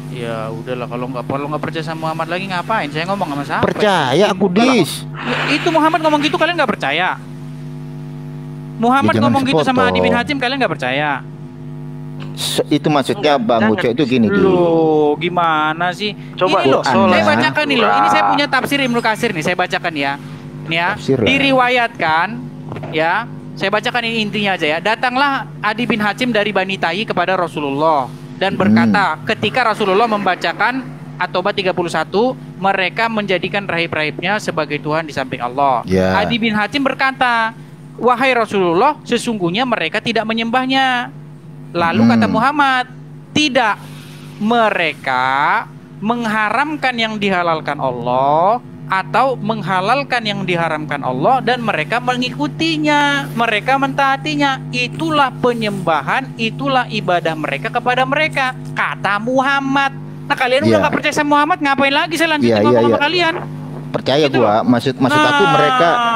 Ya udahlah, kalau nggak percaya sama Muhammad lagi ngapain? Saya ngomong sama siapa? Percaya aku, Dis. Ya, itu Muhammad ngomong gitu kalian nggak percaya? Muhammad Ya, ngomong gitu sama Adi bin sepotong. Hatim kalian nggak percaya? Itu maksudnya Bang Ucok itu gini, Dis. Loh, gimana sih? Coba ini loh, Anda. saya bacakan nih loh. Ini saya punya tafsir Ibnu Katsir nih, saya bacakan ya. Nih ya, Tafsir lah. diriwayatkan ya. Saya bacakan ini intinya aja ya. Datanglah Adi bin Hatim dari Bani Tayy kepada Rasulullah dan berkata, ketika Rasulullah membacakan At-Taubah 31, mereka menjadikan rahib-rahibnya sebagai Tuhan di samping Allah. Ya. Adi bin Hatim berkata, wahai Rasulullah, sesungguhnya mereka tidak menyembahnya. Lalu kata Muhammad, tidak, mereka mengharamkan yang dihalalkan Allah atau menghalalkan yang diharamkan Allah dan mereka mengikutinya, mereka mentaatinya. Itulah penyembahan, itulah ibadah mereka kepada mereka, kata Muhammad. Nah kalian udah nggak percaya sama Muhammad, ngapain lagi saya lanjutin ngomong sama kalian? Percaya Gitu gua, maksud aku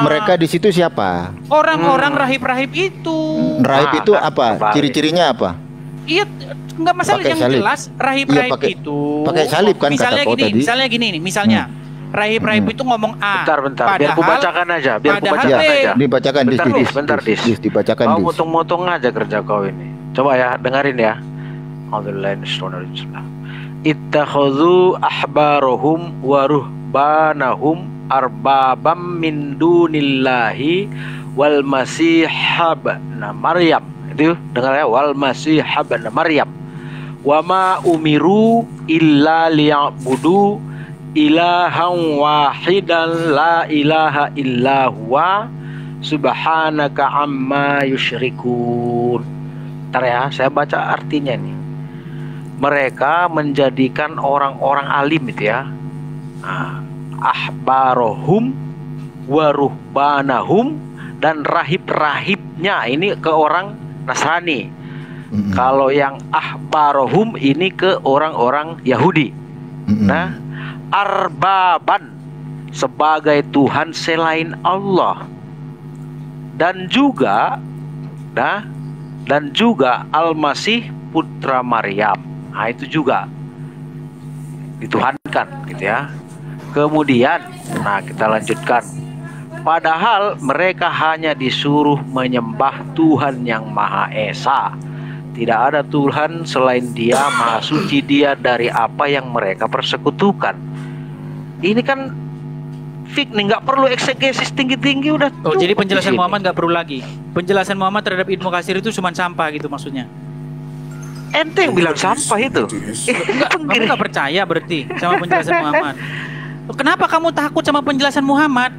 mereka di situ siapa? Orang-orang rahib-rahib itu. Rahib itu apa? Ciri-cirinya apa? Iya, nggak masalah Pakai yang salib. jelas rahib-rahib Iya, itu. pakai salib kan misalnya kata kau gini, tadi. misalnya gini nih, misalnya rahib-rahib itu ngomong A. Bentar. Biar ku bacakan aja. Dibacakan Bentar, Dis. Dibacakan, Kau Dis. motong-motong aja kerja kau ini. Coba ya, dengerin ya. Ittakhadhu ahbarahum wa ruhbanahum arbabam min dunillahi wal masih ibn Maryam. Itu dengar ya, wal masih ibn Maryam. Wa ma umiru illa liya'budu ilahan wahidan la ilaha illa huwa subhanaka amma yusyrikun. Ntar ya, saya baca artinya nih. Mereka menjadikan orang-orang alim itu ya, ahbarohum waruhbanahum, dan rahib-rahibnya ini ke orang Nasrani. Kalau yang ahbarohum ini ke orang-orang Yahudi. Nah, arbaban sebagai Tuhan selain Allah, dan juga Al-Masih putra Maryam. Nah, itu juga dituhankan gitu ya. Kemudian, kita lanjutkan. Padahal mereka hanya disuruh menyembah Tuhan yang Maha Esa. Tidak ada Tuhan selain Dia, Maha Suci Dia dari apa yang mereka persekutukan. Ini kan fik nih, nggak perlu eksegesis tinggi-tinggi, udah. Oh, jadi penjelasan Muhammad nggak perlu lagi. Penjelasan Muhammad terhadap Ibnu Katsir itu cuma sampah gitu maksudnya. Ente yang bilang sampah itu. Kamu nggak percaya berarti sama penjelasan Muhammad. Kenapa kamu takut sama penjelasan Muhammad?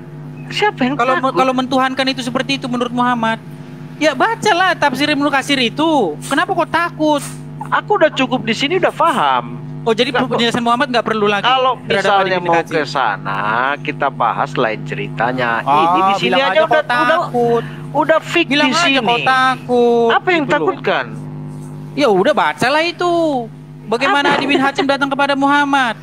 Siapa yang takut? Kalau mentuhankan itu seperti itu menurut Muhammad, ya bacalah tafsir Ibnu Katsir itu. Kenapa kok takut? Aku udah cukup di sini, udah paham. Oh, jadi penjelasan Muhammad nggak perlu lagi. Kalau misalnya mau ke sana, kita bahas lain ceritanya. Ini di sini bilang aja udah takut. Udah fix di Bilang sini. aja kau takut. Apa yang Gitu loh. takutkan? Ya udah bacalah itu. Bagaimana Adi bin Hatim datang kepada Muhammad?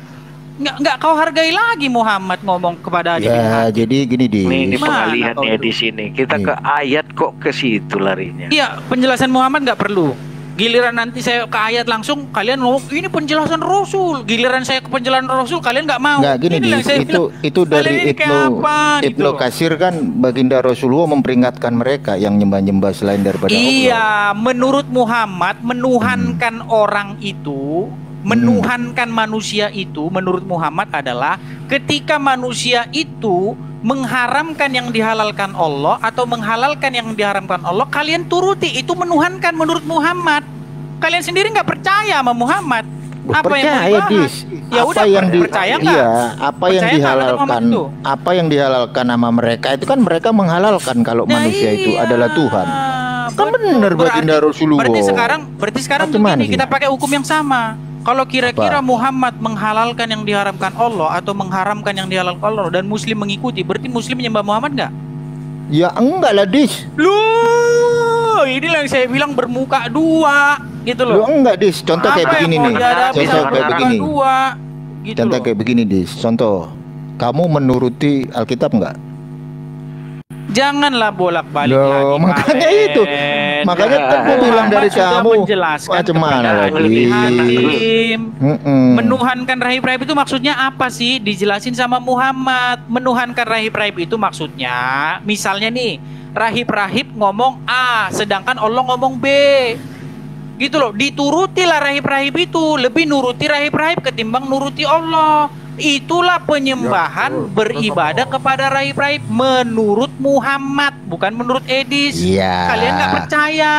Nggak kau hargai lagi Muhammad ngomong kepada Adi bin Ya, Hatim. jadi gini, Dis. Ini Gimana pengalihannya kau di sini. Kita ke ayat kok ke situ larinya. Iya, penjelasan Muhammad nggak perlu. Giliran nanti saya ke ayat langsung, kalian ngomong ini penjelasan Rasul. Giliran saya ke penjelasan Rasul, kalian nggak mau. Nggak gini, Inilah Dis. yang saya bilang, Itu dari kalian ini kayak apa, Ibnu gitu loh. Katsir kan baginda Rasulullah memperingatkan mereka yang nyembah-nyembah selain daripada Allah. Iya, menurut Muhammad menuhankan orang itu Menuhankan manusia itu menurut Muhammad adalah ketika manusia itu mengharamkan yang dihalalkan Allah atau menghalalkan yang diharamkan Allah, kalian turuti, itu menuhankan menurut Muhammad. Kalian sendiri nggak percaya sama Muhammad. Apa percaya, yang mau dibahas? Ya apa udah, yang percaya nggak? iya, apa yang Percaya nggak kata Muhammad dihalalkan, itu? apa yang dihalalkan sama mereka itu kan mereka menghalalkan kalau Nah, manusia itu iya. adalah Tuhan. Kan benar baginda Rasulullah. Berarti sekarang Macam mana begini, sih? kita pakai hukum yang sama. Kalau kira-kira Apa? Muhammad menghalalkan yang diharamkan Allah atau mengharamkan yang dihalalkan Allah dan Muslim mengikuti, berarti Muslim menyembah Muhammad nggak? Ya enggak lah, Dis. Loh, inilah yang saya bilang bermuka dua, gitu Lu loh. enggak, Dis. Contoh Apa kayak yang begini mau nih. dihadapi Contoh sama kayak bermuka begini. dua, gitu Contoh loh. kayak begini, Dis. Contoh, kamu menuruti Alkitab enggak? Janganlah bolak-balik Loh, lagi. makanya Pak itu. Ed. Makanya kan gua bilang dari Muhammad sudah kamu. menjelaskan Macam mana kepada lagi? Majelis Hakim. Mm-mm. Menuhankan rahib-rahib itu maksudnya apa sih? Dijelasin sama Muhammad. Menuhankan rahib-rahib itu maksudnya, misalnya nih, rahib-rahib ngomong A, sedangkan Allah ngomong B. Gitu loh, diturutilah rahib-rahib itu. Lebih nuruti rahib-rahib ketimbang nuruti Allah. Itulah penyembahan beribadah kepada rahib-rahib menurut Muhammad, bukan menurut Edis. Iya. Kalian nggak percaya.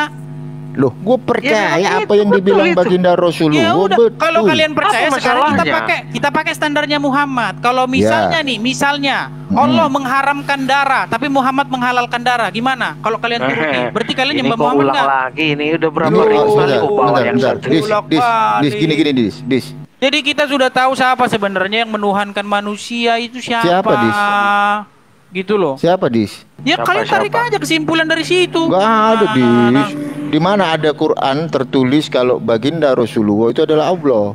Loh, gue percaya Ya, apa yang betul dibilang itu. baginda Rasulullah. Ya udah, Betul. kalau kalian percaya Apa sekarang masalahnya? kita pakai standarnya Muhammad. Kalau misalnya nih, misalnya Allah mengharamkan darah, tapi Muhammad menghalalkan darah, gimana? Kalau kalian turuti, berarti kalian ini nyembah kok Muhammad ulang nggak? lagi, ini udah berapa Loh, ribu kali bentar, kok bawa bentar, yang bentar. satu. Dis, gini, Dis. Jadi kita sudah tahu siapa sebenarnya yang menuhankan manusia itu siapa? Siapa, Dis? Gitu loh. Siapa, Dis? Ya Siapa, kalian tarik siapa? aja kesimpulan dari situ. Gak ada, Nah, Dis. Di mana ada Quran tertulis kalau baginda Rasulullah itu adalah Allah?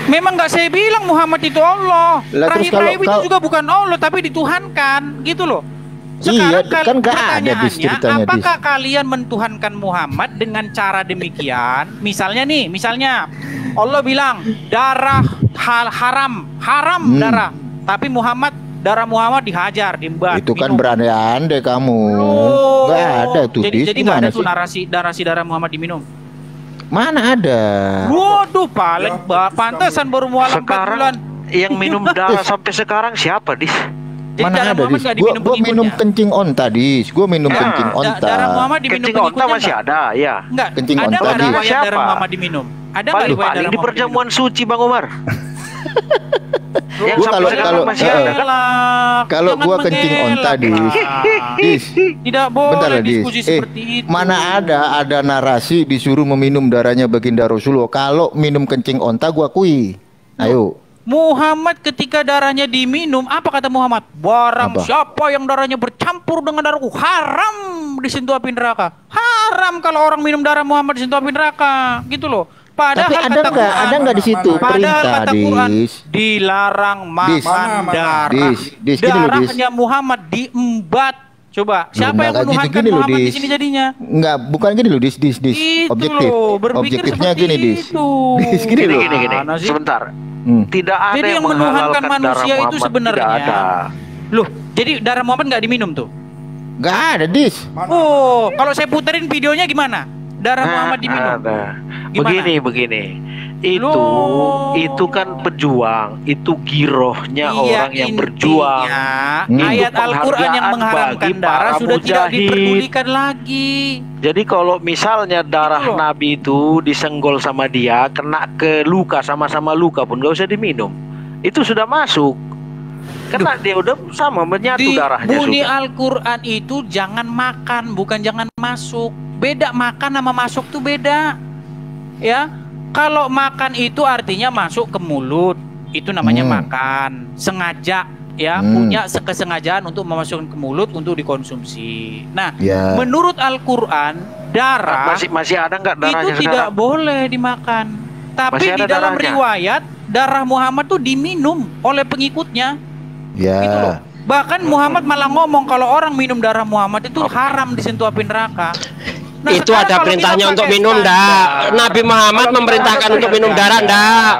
memang nggak saya bilang Muhammad itu Allah. Lah, terus Rahib-rahib itu kalau- juga bukan Allah, tapi dituhankan, gitu loh. Iya, Sekarang kan nggak ada, Dis, pertanyaannya, ceritanya, Dis. apakah kalian mentuhankan Muhammad dengan cara demikian? Misalnya nih, Allah bilang darah haram darah, tapi darah Muhammad dihajar, diembat. Itu kan minum. berandai-andai kamu. Loh. Gak ada tuh, Jadi Dis. nggak ada Gimana tuh sih? narasi darah Muhammad diminum. Mana ada? Waduh, paling pantesan baru mualaf 4 bulan. Sekarang yang minum darah sampai sekarang siapa, Dis? Jadi Mana darah ada, Muhammad Dis? nggak Gua diminum minum pengikutnya. kencing onta, Dis. Gua minum kencing onta. Darah Muhammad diminum Kencing onta pengikutnya masih nggak? ada, ya. Enggak. Kencing Ada onta nggak di- riwayat darah Siapa? Muhammad diminum? Ada nggak riwayat Paling darah di Muhammad perjamuan suci, Bang Umar. Yang Gua sampai kalau- sekarang kalau- masih ada kan? Kalau gua kencing onta, Dis. Tidak Bentar boleh lah, Dis. diskusi seperti itu. Mana ada narasi disuruh meminum darahnya baginda Rasulullah. Kalau minum kencing onta gua akui. Ayo. Muhammad ketika darahnya diminum, apa kata Muhammad? Barang Apa? siapa yang darahnya bercampur dengan darahku, haram disentuh api neraka. Haram kalau orang minum darah Muhammad disentuh api neraka. Gitu loh. Padahal Tapi kata Quran, ada nggak di situ padahal perintah, kata Quran Dis? dilarang Dis. makan darah. Dis, gini loh, Dis. Darahnya Muhammad diembat. Coba, siapa yang enggak gitu, menuhankan gini loh, Muhammad di Dis. sini jadinya? Enggak, bukan gini loh, Dis. Itu Objektif. loh, berpikir Objektifnya seperti gini, Dis. itu. Dis, gini loh. Gini. Mana sih? Sebentar. Hmm. Tidak ada Jadi yang yang menuhankan menghalalkan darah manusia itu Muhammad. sebenarnya- Tidak ada. Loh, jadi darah Muhammad nggak diminum tuh? Enggak ada, Dis. Oh, kalau saya puterin videonya gimana? Darah Muhammad diminum. Ada. Gimana? Begini. Itu Loh. kan pejuang, itu girohnya orang yang intinya, berjuang. Ayat Itu Al-Quran yang penghargaan mengharamkan bagi darah para sudah tidak mujahid. diperdulikan lagi. Jadi kalau misalnya darah Itu loh. Nabi itu disenggol sama dia, kena ke luka, sama-sama luka pun gak usah diminum. Itu sudah masuk. Karena dia udah sama menyatu Di darahnya bunyi sudah. Al-Quran itu jangan makan, bukan jangan masuk. Beda, makan sama masuk tuh beda. Ya, kalau makan itu artinya masuk ke mulut, itu namanya makan. Sengaja, ya, punya kesengajaan untuk memasukkan ke mulut untuk dikonsumsi. Nah, Ya. menurut Al-Quran, darah Masih ada nggak darahnya itu tidak sekarang? boleh dimakan. Tapi Masih di ada dalam darahnya? riwayat darah Muhammad tuh diminum oleh pengikutnya. Ya. Gitu loh. Bahkan Muhammad malah ngomong kalau orang minum darah Muhammad itu haram disentuh api neraka. Nah, Itu sekarang ada kalau perintahnya kita untuk pakai minum, standar- ndak? Nabi Muhammad memerintahkan untuk minum darah, ndak?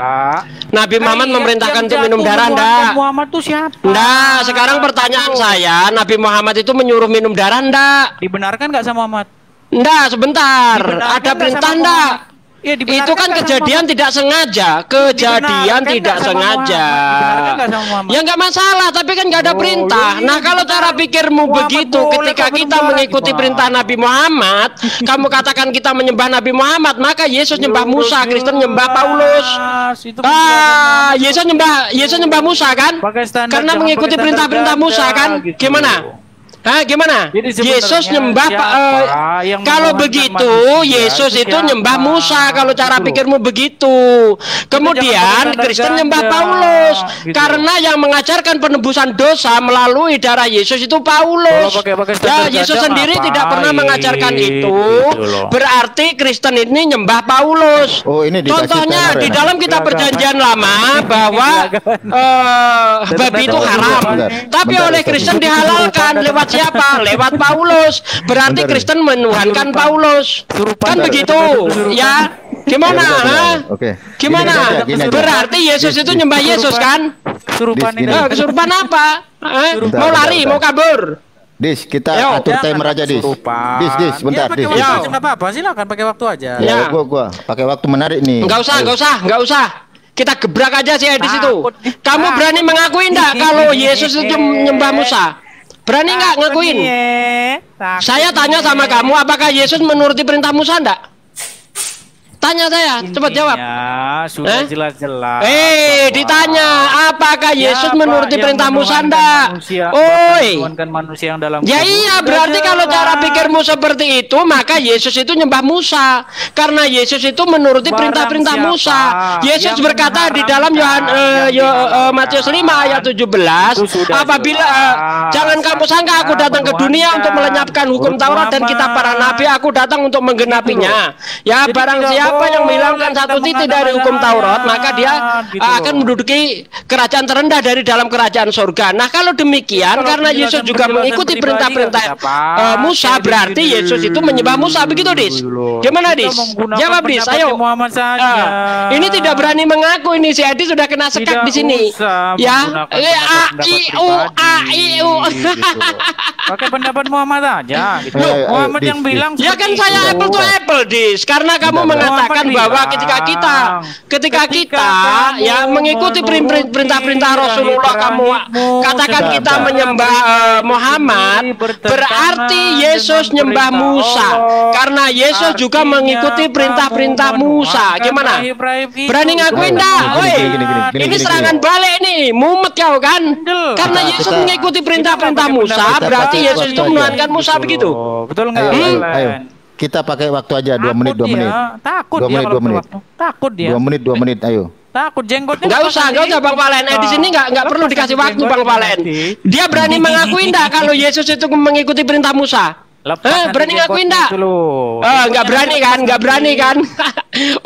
Nabi Muhammad Yang memerintahkan untuk minum jatuh darah, menuhankan ndak? Muhammad tuh siapa? Ndak, sekarang pertanyaan saya, Nabi Muhammad itu menyuruh minum darah, ndak? Dibenarkan nggak sama Muhammad? Ndak, sebentar. Dibenarkan Ada nggak perintah, sama ndak? Muhammad? Ya, Itu kan kejadian tidak sengaja, kejadian tidak sengaja. Ya nggak masalah, tapi kan nggak ada perintah. Nah kalau cara pikirmu begitu, ketika kita mengikuti perintah Nabi Muhammad, kamu katakan kita menyembah Nabi Muhammad, maka Yesus nyembah Musa, Kristen nyembah Paulus. Yesus nyembah Musa kan? Karena mengikuti perintah-perintah Musa kan? Gimana? Gimana? Yesus nyembah kalau begitu Yesus itu nyembah Musa kalau cara pikirmu begitu. Kemudian Kristen nyembah Paulus karena yang mengajarkan penebusan dosa melalui darah Yesus itu Paulus. Ya, Yesus sendiri tidak pernah mengajarkan itu. Berarti Kristen ini nyembah Paulus. Contohnya di dalam kitab Perjanjian Lama bahwa babi itu haram, tapi oleh Kristen dihalalkan lewat siapa? Lewat Paulus. Berarti Kristen menuhankan Paulus. Kan begitu, ya? Gimana? Gimana? Berarti Yesus itu nyembah Yesus kan? Kesurupan apa? Mau lari, mau kabur? Dis, kita atur timer aja, Dis. Dis, bentar, Dis. Enggak apa-apa, silakan pakai waktu aja. Ya, gua pakai waktu menarik nih. Enggak usah. Kita gebrak aja sih di situ. Kamu berani mengakui enggak kalau Yesus itu nyembah Musa? Berani nggak ngakuin? Saya tanya sama kamu, apakah Yesus menuruti perintah Musa enggak? Tanya saya, cepat jawab. Sudah jelas-jelas. Ditanya, apakah Yesus menuruti perintah Musa enggak? Oi. Ya iya, berarti kalau cara pikirmu seperti itu, maka Yesus itu nyembah Musa. Karena Yesus itu menuruti perintah-perintah Musa. Yesus berkata di dalam Matius 5 ayat 17, apabila jangan kamu sangka aku datang ke dunia untuk melenyapkan hukum Taurat dan kitab para nabi, aku datang untuk menggenapinya. Ya, barang siapa yang menghilangkan satu titik dari hukum Taurat, maka dia akan menduduki kerajaan terendah dari dalam kerajaan surga. Nah kalau demikian, karena Yesus juga mengikuti perintah-perintah Musa, berarti Yesus itu menyembah Musa, begitu Dis? Gimana Dis? Jawab Dis, ayo. Ini tidak berani mengaku, ini si Edi sudah kena sekak di sini. Ya, pakai pendapat Muhammad aja. Muhammad yang bilang. Ya kan saya apple to apple Dis, karena kamu mengatakan bahwa ketika kita ya mengikuti perintah-perintah Rasulullah, kamu katakan kita menyembah Muhammad, berarti Yesus nyembah Musa karena Yesus juga mengikuti perintah-perintah Musa. Gimana? Berani ngakuin dah? Ini serangan balik nih, mumet kau kan? Karena Yesus mengikuti perintah-perintah Musa, berarti Yesus itu menuhankan Musa, begitu? Betul nggak? Ayo. Kita pakai waktu aja 2 menit. Takut dia. 2 menit, ayo. Takut jenggotnya. Enggak usah Bang Valen. Di sini enggak perlu dikasih waktu Bang Valen. Dia berani mengakui enggak kalau Yesus itu mengikuti perintah Musa? Berani ngakuin enggak? Enggak berani kan?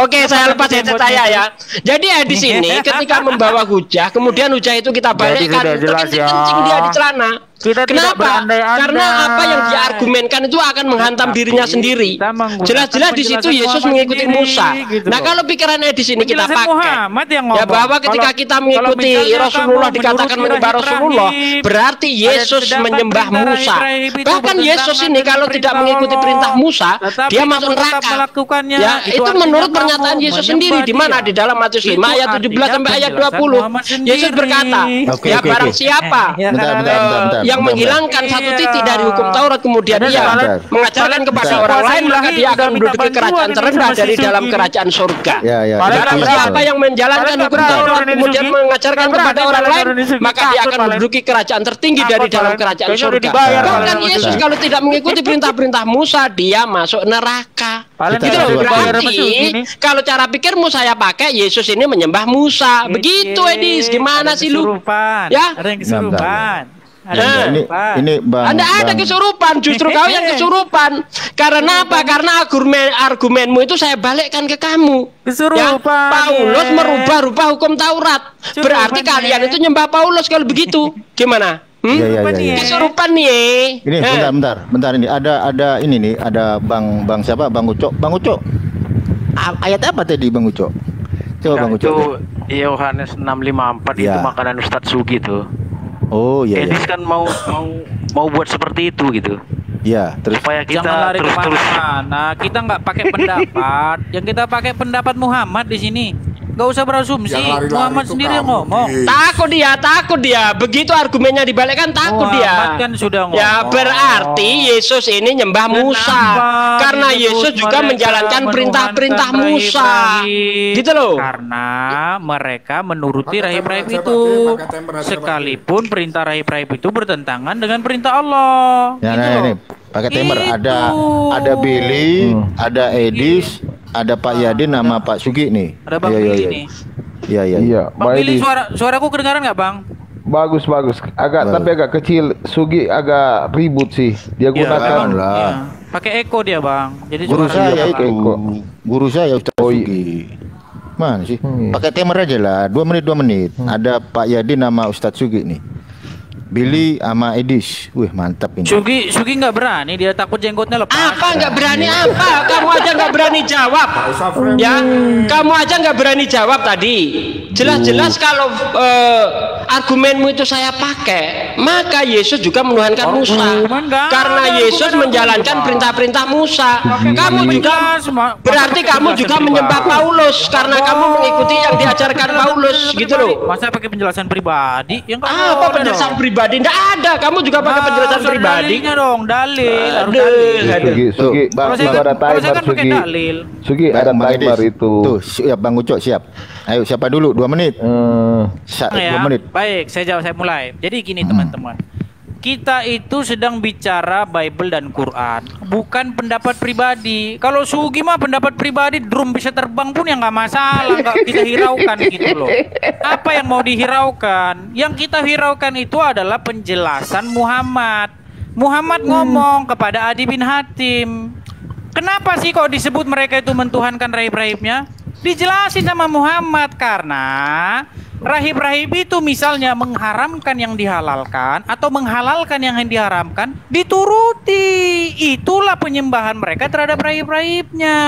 Oke, saya lepas headset saya ya. Jadi di sini ketika membawa hujah, kemudian hujah itu kita balikkan, terkencing dia di celana. Kenapa? Karena apa yang dia argumenkan itu akan menghantam dirinya sendiri. Jelas-jelas di situ Yesus mengikuti Musa. Nah, kalau pikirannya di sini kita pakai, ya bahwa ketika kita mengikuti Rasulullah, dikatakan menyembah Rasulullah, berarti Yesus menyembah Musa. Bahkan Yesus ini kalau tidak mengikuti perintah Musa, dia masuk neraka. Ya, itu menurut pernyataan Yesus sendiri, di mana di dalam Matius 5 ayat 17 sampai ayat 20. Yesus berkata, ya barang siapa yang menghilangkan satu titik dari hukum Taurat, kemudian dia mengajarkan kepada orang lain, maka dia akan menduduki kerajaan terendah dari dalam kerajaan surga. Barang siapa yang menjalankan hukum Taurat kemudian mengajarkan kepada orang lain, maka dia akan menduduki kerajaan tertinggi dari dalam kerajaan surga. Bahkan Yesus kalau tidak mengikuti perintah-perintah Musa, dia masuk neraka. Gitu loh. Berarti kalau cara pikirmu saya pakai, Yesus ini menyembah Musa. Begitu Edis, gimana sih lu? Ya, ada yang kesurupan. Ini Bang, ada kesurupan, justru kau yang kesurupan. Karena apa? Karena argumenmu itu saya balikkan ke kamu. Kesurupan. Paulus merubah hukum Taurat. Berarti kalian itu nyembah Paulus kalau begitu. Gimana? Kesurupan nih. Ini bentar ini ada ini nih, ada Bang siapa? Bang Ucok. Ayat apa tadi Bang Ucok? Coba Bang Ucok. Yohanes 6:54 itu makanan Ustadz Sugi tuh. Oh iya. Edis kan mau buat seperti itu gitu. Ya, terus supaya kita Jangan lari terus-terus kemana-mana. Kita nggak pakai pendapat. Yang kita pakai pendapat Muhammad di sini. Nggak usah berasumsi. Yang lari-lari Muhammad itu sendiri yang kamu, ngomong. Dis. Takut dia. Begitu argumennya dibalikkan, takut Muhammad dia. kan sudah ngomong. Ya berarti Yesus ini nyembah Musa. Kenapa Karena disebut Yesus juga mereka menjalankan perintah-perintah menuhankan Musa. rahib-rahib? Gitu loh. Karena mereka menuruti Pakai rahib-rahib tempat, itu. pakai tempat, Sekalipun perintah rahib-rahib itu bertentangan dengan perintah Allah. ya, Gitu nah, loh. ini pakai timer. Itu. Ada Billy, ada Edis, ada Pak Yadin sama Pak Sugi nih. Ada Bang Iya, iya, Billy iya. nih. Iya, iya. Iya, Bang Mbak Billy, Edi. suaraku kedengaran nggak Bang? Bagus. Agak Bagus. tapi agak kecil. Sugi agak ribut sih. Dia Iya, gunakan Bang. lah. Iya. Pakai Eko dia Bang. Jadi Guru suara saya dia, itu, Bang. guru saya Ustaz Oh, iya. Sugi. Mana sih? Pakai timer aja lah, 2 menit. Ada Pak Yadin sama Ustadz Sugi nih. Billy sama Edis. Wih, mantap ini. Sugi nggak berani, dia takut jenggotnya lepas. Apa nggak berani apa? Kamu aja nggak berani jawab. Ya, kamu aja nggak berani jawab tadi. Jelas-jelas kalau argumenmu itu saya pakai, maka Yesus juga menuhankan Musa. enggak Karena ada Yesus argumen menjalankan apa. perintah-perintah Musa. Kamu juga berarti kamu juga menyembah Paulus karena kamu mengikuti yang diajarkan Paulus, gitu loh. Masa pakai penjelasan pribadi? Yang nggak Apa boleh penjelasan dong. pribadi? Nggak ada. Kamu juga pakai penjelasan Harus pribadi. dalilnya dong, dalil. Harus Aduh, dalil. aduh. Sugi, Bang, Kalau saya Bang, kan- ada kalau saya timer kan pakai Sugi. dalil. Sugi ada Bang timer Edis. itu. Tuh, siap Bang Ucok, siap. Ayo, siapa dulu? 2 menit. 2 Ya, menit. baik, saya mulai. Jadi gini teman-teman. Kita itu sedang bicara Bible dan Quran, bukan pendapat pribadi. Kalau Sugi mah pendapat pribadi, drum bisa terbang pun ya nggak masalah, nggak kita hiraukan gitu loh. Apa yang mau dihiraukan? Yang kita hiraukan itu adalah penjelasan Muhammad. Muhammad ngomong kepada Adi bin Hatim. Kenapa sih kok disebut mereka itu mentuhankan rahib-rahibnya? Dijelasin sama Muhammad karena rahib-rahib itu misalnya mengharamkan yang dihalalkan atau menghalalkan yang diharamkan, dituruti. Itulah penyembahan mereka terhadap rahib-rahibnya.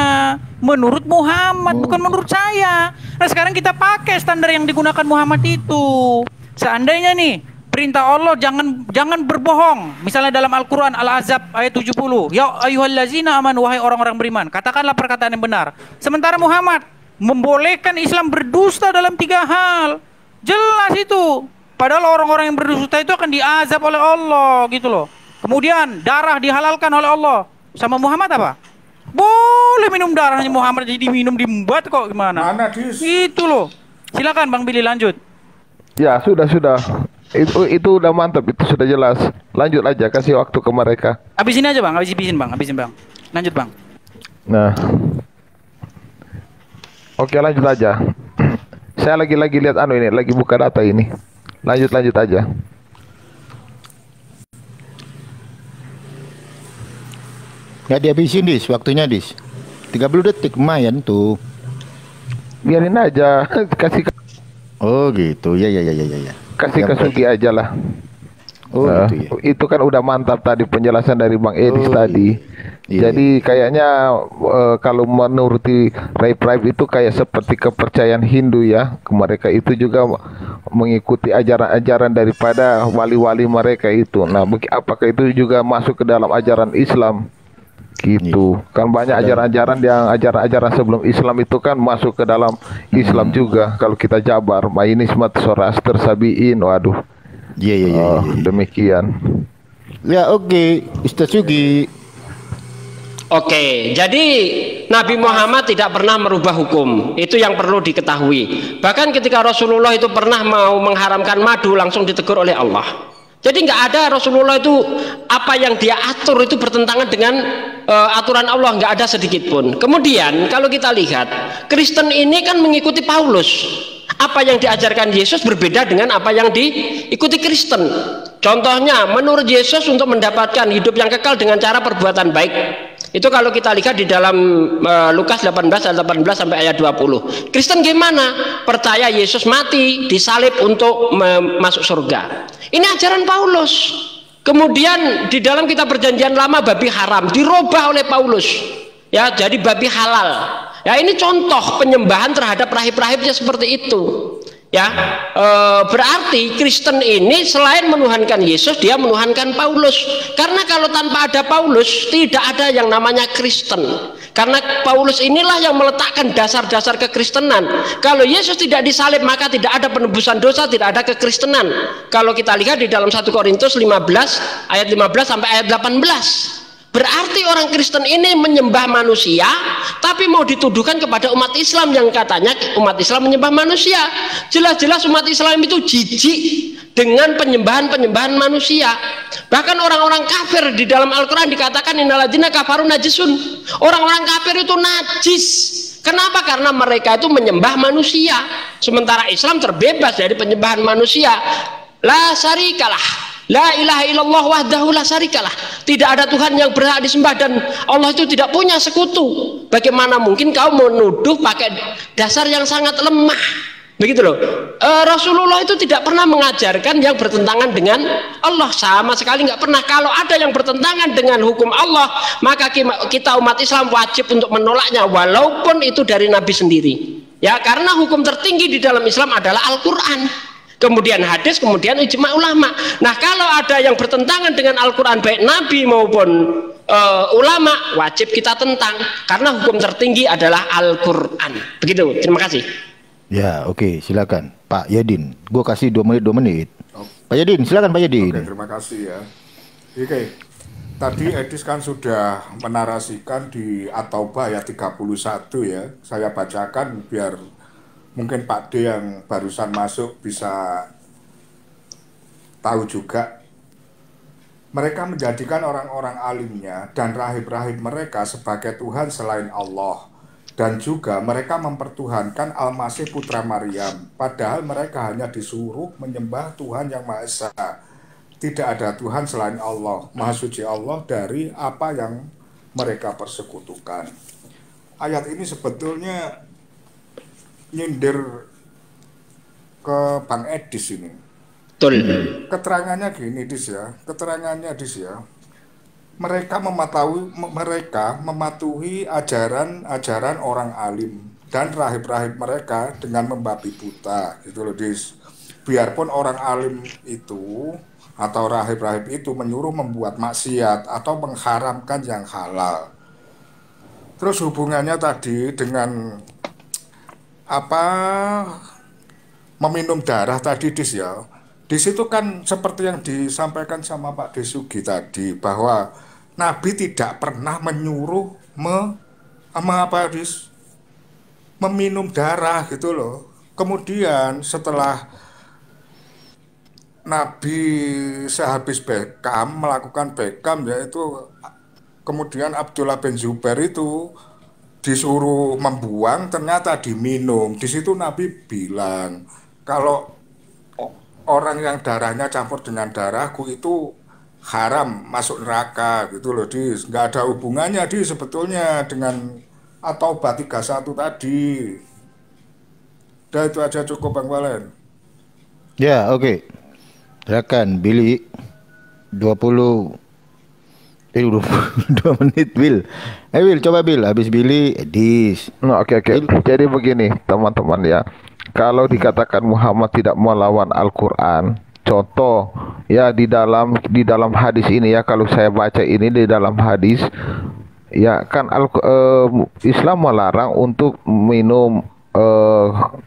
Menurut Muhammad, bukan menurut saya. Nah sekarang kita pakai standar yang digunakan Muhammad itu. Seandainya nih perintah Allah jangan berbohong. Misalnya dalam Al-Quran Al-Azab ayat 70. Ya ayyuhallazina amanu, wahai orang-orang beriman, katakanlah perkataan yang benar. Sementara Muhammad membolehkan Islam berdusta dalam 3 hal. Jelas itu. Padahal orang-orang yang berdusta itu akan diazab oleh Allah gitu loh. Kemudian darah dihalalkan oleh Allah. Sama Muhammad apa? Boleh minum darahnya Muhammad, jadi minum diembat kok gimana? Mana, Dis? Itu loh. Silakan Bang Billy lanjut. Ya, sudah. Itu udah mantap, itu sudah jelas. Lanjut aja, kasih waktu ke mereka. Habisin aja Bang, habisin Bang. Lanjut Bang. Nah. Oke, lanjut aja. Saya lagi lihat ini, lagi buka data ini. Lanjut aja. Ya dihabisin Dis, waktunya Dis. 30 detik lumayan tuh. Biarin aja, kasih Oh gitu, ya. kasih ke Sugi aja lah. Oh Nah, gitu ya. itu kan udah mantap tadi penjelasan dari Bang Edis Oh, tadi. iya. Jadi kayaknya kalau menuruti rahib-rahib itu kayak seperti kepercayaan Hindu ya. Mereka itu juga mengikuti ajaran-ajaran daripada wali-wali mereka itu. Nah, apakah itu juga masuk ke dalam ajaran Islam? Gitu. Kan banyak ajaran-ajaran sebelum Islam itu kan masuk ke dalam Islam juga. Kalau kita jabar, Mainisme, Zoroaster, Sabi'in, waduh. Iya. Demikian. Ya oke, Ustaz Sugi. Oke, jadi Nabi Muhammad tidak pernah merubah hukum. Itu yang perlu diketahui. Bahkan ketika Rasulullah itu pernah mau mengharamkan madu, langsung ditegur oleh Allah. Jadi nggak ada Rasulullah itu apa yang dia atur itu bertentangan dengan aturan Allah, nggak ada sedikit pun. Kemudian kalau kita lihat Kristen ini kan mengikuti Paulus. Apa yang diajarkan Yesus berbeda dengan apa yang diikuti Kristen. Contohnya menurut Yesus untuk mendapatkan hidup yang kekal dengan cara perbuatan baik. Itu kalau kita lihat di dalam Lukas 18 ayat 18 sampai ayat 20. Kristen gimana? Percaya Yesus mati, disalib untuk masuk surga. Ini ajaran Paulus. Kemudian di dalam kitab Perjanjian Lama babi haram dirubah oleh Paulus. Ya, jadi babi halal. Ya, ini contoh penyembahan terhadap rahib-rahibnya seperti itu. Ya, berarti Kristen ini selain menuhankan Yesus, dia menuhankan Paulus. Karena kalau tanpa ada Paulus, tidak ada yang namanya Kristen. Karena Paulus inilah yang meletakkan dasar-dasar kekristenan. Kalau Yesus tidak disalib, maka tidak ada penebusan dosa, tidak ada kekristenan. Kalau kita lihat di dalam 1 Korintus 15 ayat 15 sampai ayat 18. Berarti orang Kristen ini menyembah manusia, tapi mau dituduhkan kepada umat Islam yang katanya umat Islam menyembah manusia. Jelas-jelas umat Islam itu jijik dengan penyembahan-penyembahan manusia. Bahkan orang-orang kafir di dalam Al-Quran dikatakan innalladzina kafaru najisun. Orang-orang kafir itu najis. Kenapa? Karena mereka itu menyembah manusia. Sementara Islam terbebas dari penyembahan manusia. La syarikalah. La ilaha illallah wahdahu la syarikalah. Tidak ada Tuhan yang berhak disembah dan Allah itu tidak punya sekutu. Bagaimana mungkin kau menuduh pakai dasar yang sangat lemah? Begitu loh. Rasulullah itu tidak pernah mengajarkan yang bertentangan dengan Allah, sama sekali nggak pernah. Kalau ada yang bertentangan dengan hukum Allah, maka kita umat Islam wajib untuk menolaknya, walaupun itu dari Nabi sendiri. Ya, karena hukum tertinggi di dalam Islam adalah Al-Quran. Kemudian hadis, kemudian ijma ulama. Nah, kalau ada yang bertentangan dengan Al-Quran, baik Nabi maupun ulama, wajib kita tentang. Karena hukum tertinggi adalah Al-Quran. Begitu, terima kasih. Ya, oke, silakan Pak Yadin. Gue kasih 2 menit. Pak Yadin, silakan Pak Yadin. Oke, terima kasih ya. Oke, tadi Edis kan sudah menarasikan di At-Taubah ayat 31 ya. Saya bacakan biar mungkin Pak D yang barusan masuk bisa tahu juga. Mereka menjadikan orang-orang alimnya dan rahib-rahib mereka sebagai Tuhan selain Allah. Dan juga mereka mempertuhankan Al-Masih putra Maryam. Padahal mereka hanya disuruh menyembah Tuhan yang Maha Esa. Tidak ada Tuhan selain Allah. Maha suci Allah dari apa yang mereka persekutukan. Ayat ini sebetulnya nyindir ke Bang Edis ini. Betul. Keterangannya gini, Dis ya. Keterangannya, Dis ya. Mereka mematuhi ajaran orang alim dan rahib-rahib mereka dengan membabi buta, gitu loh, Dis. Biarpun orang alim itu atau rahib-rahib itu menyuruh membuat maksiat atau mengharamkan yang halal. Terus hubungannya tadi dengan meminum darah tadi, Dis ya. Di situ kan seperti yang disampaikan sama Pak Desugi tadi, bahwa Nabi tidak pernah menyuruh meminum darah, gitu loh. Kemudian setelah Nabi sehabis bekam, melakukan bekam, yaitu kemudian Abdullah bin Zubair itu disuruh membuang, ternyata diminum. Di situ Nabi bilang, kalau orang yang darahnya campur dengan darahku itu haram, masuk neraka, gitu loh, Dis. Nggak ada hubungannya, Dis, sebetulnya dengan At-Taubah 31 tadi. Udah, itu aja cukup, Bang Valen. Ya, oke. Silakan Billy. 22 menit, Bill. Bill, coba Bill. Habis Billy, Edis. Oke. Jadi begini, teman-teman ya. Kalau dikatakan Muhammad tidak melawan Al-Quran, contoh ya di dalam hadis ini ya, kalau saya baca ini di dalam hadis ya kan, Islam melarang untuk minum